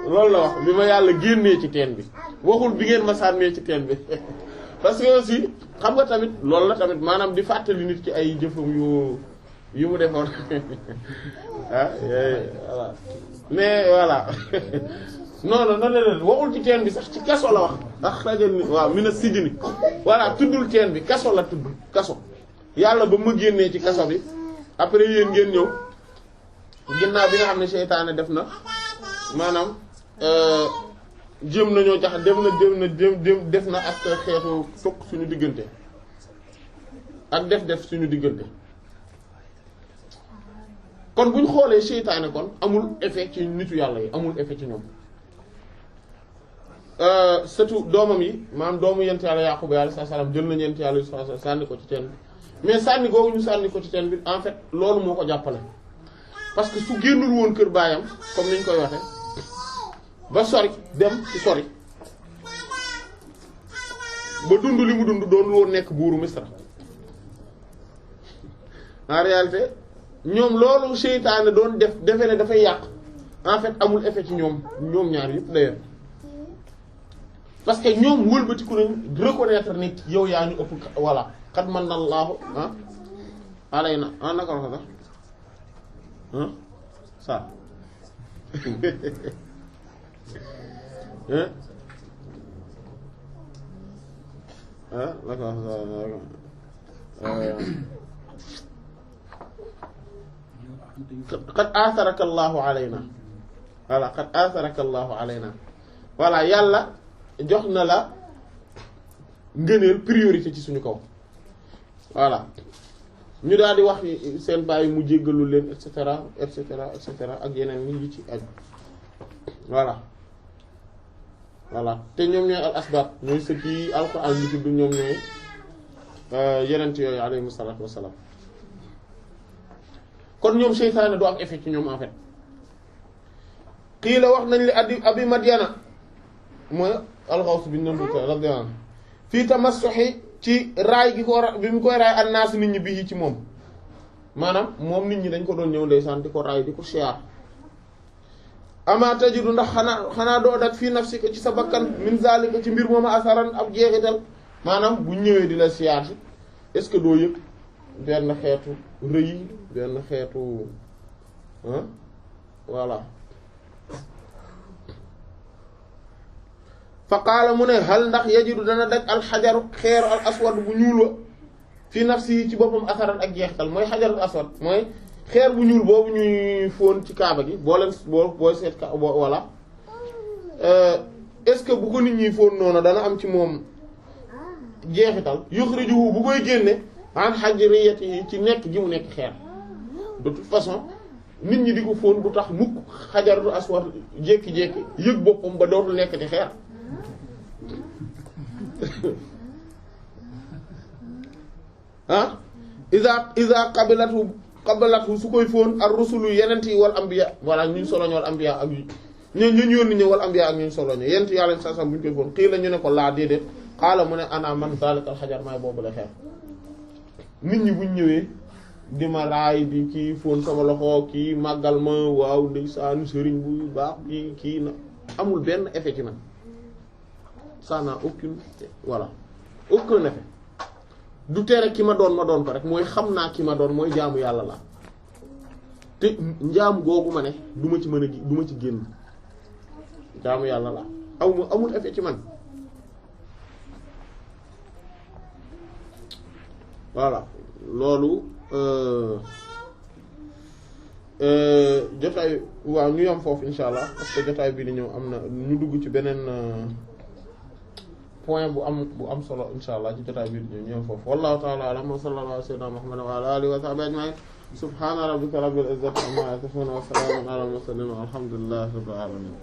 loolu la wax bi ma yàlla génnee ci teen bi waxul bi ngeen ma sànnee ci teen bi parce que aussi xam nga tamit loolu la tamit maanaam di fàttali nit ki ay jëfam yu mu defoon ah voilà mais voilà non waxul ci teen bi sax ci kaso la wax ndax rajal waaw mina sijni voilà tuddul teen bi kaso la tudd kaso yàlla ba ma génnee ci kaso bi après yéen ngeen ñëw ginnaaw bi nga xam ne seytaane def na maanaam jéem nañoo jax def na ak xeetu toq suñu diggante ak def suñu diggante kon bu ñu xoolee seytaane kon amul effet ci nitu yàlla yi amul effet ci ñoom surtout doomam yi maanaam doomu yent yàlla Yaqub alayhi salaam jël nañu yent yàlla Yuusuf sànni ko ci teen bi mais sànni googu ñu sànni ko ci teen bi en fait loolu moo ko jàppale parce que su génnul woon kër baayam comme ni ñu koy waxe ba sori dem ci sori ba dund li mu dund doonul woon nekk buuru Misra en réalité ñoom loolu seytaane doon defe ne dafay yàq en fait amul effet ci ñoom ñaar yëpp d'ailleurs parce que ñoom wëlbatiku nañ reconnaître ni yow yaa ñu ëpp voilà kat man na laahu alay na naka la ko sax ça la ko qad atharaka Allahu alayna voilà qad atharaka Allahu alayna voilà yàlla jox na la ngëneel priorité ci suñu kaw voilà ñu daal di wax seen bàyyi mu jéggalu leen et cetera et cetera et cetera ak yeneen nit ñi ci aju voilà te ñoom ñooy al asbat ñooy sët yi alxuraan bi tudd ñoom ñooy yenent yooyu alayhimu salaatu wassalaam kon ñoom seytaane du am effet ci ñoom en fait xii la wax nañ li abi Madyana mooy alxaws bi ñu doon dute radiyallahu anhu fii tamassuhi ci raay gi ko bi mu koy raay annaas nit ñi bii ci moom maanaam moom nit ñi dañ ko doon ñëw ndeysaan di ko raay di ko siyaar ama tajidu ndax xanaa doo dak fii nafsika ci sa bakkan min zalika ci mbir mooma asaran ab jeexital maanaam bu ñëwee di la siyaar si est-ce que doo yëg benn xeetu rëy benn xeetu voilà fa qaala mu ne hal ndax yajidu dana daj alxajaru xeeru al aswad bu ñuul wa fii nafsi ci boppam asaran ak jeexital mooy xajarul aswad mooy xeer bu ñuul boobu ñuy fóon ci kaaba gi booy seet voilà est-ce que bu ko nit ñi fóon noonu dana am ci moom jeexital yuxrijuhu bu koy génne an hajriyati ci nekk gi mu nekk xeer de toute façon nit ñi di ko fóon bu tax mukk xajarul aswad jékki-jékki yëg boppam ba dootul nekk ci xeer iza qabalatu su koy fóon ar rusulu yenent yi wal anbiya voilà ñun solo ñoo wal anbiya ak ñu yónni ñu wal anbiya ak ñun solo ñoo yenent yàlla sa bu ñu koy fóon xii la ñu ne ko laa déedéet xaala mu ne ana man zalikal xajar maay boobu la xeer nit ñi buñ ñëwee di ma raay di kii fóon sama loxo kii màggal ma waaw ndeysaan sëriñ bu baax kii na amul benn effet ci man ça n'a aucun voilà aucun effet du tere ki ma doon ko rek mooy xam naa ki ma doon mooy jaamu yàlla la te njaamu googu ma ne du ma ci mën a du ma ci génn jaamu yàlla la amul effet ci man voilà loolu jotaay waaw ñu yam foofu insha allah parce que jotaay bi di ñëw am na ñu dugg ci beneen point bu am solo insha allah ci jotaay bi di ñëw ñu yam foofu wallahu ta'ala a'lam wa sallallahu ala sayyidina muhammad wa ala alihi wa sahbihi ajma'in subhana rabbika rabbil izzati amma yasifun wa salamun ala al mursalin walhamdulillahi rabbil alamin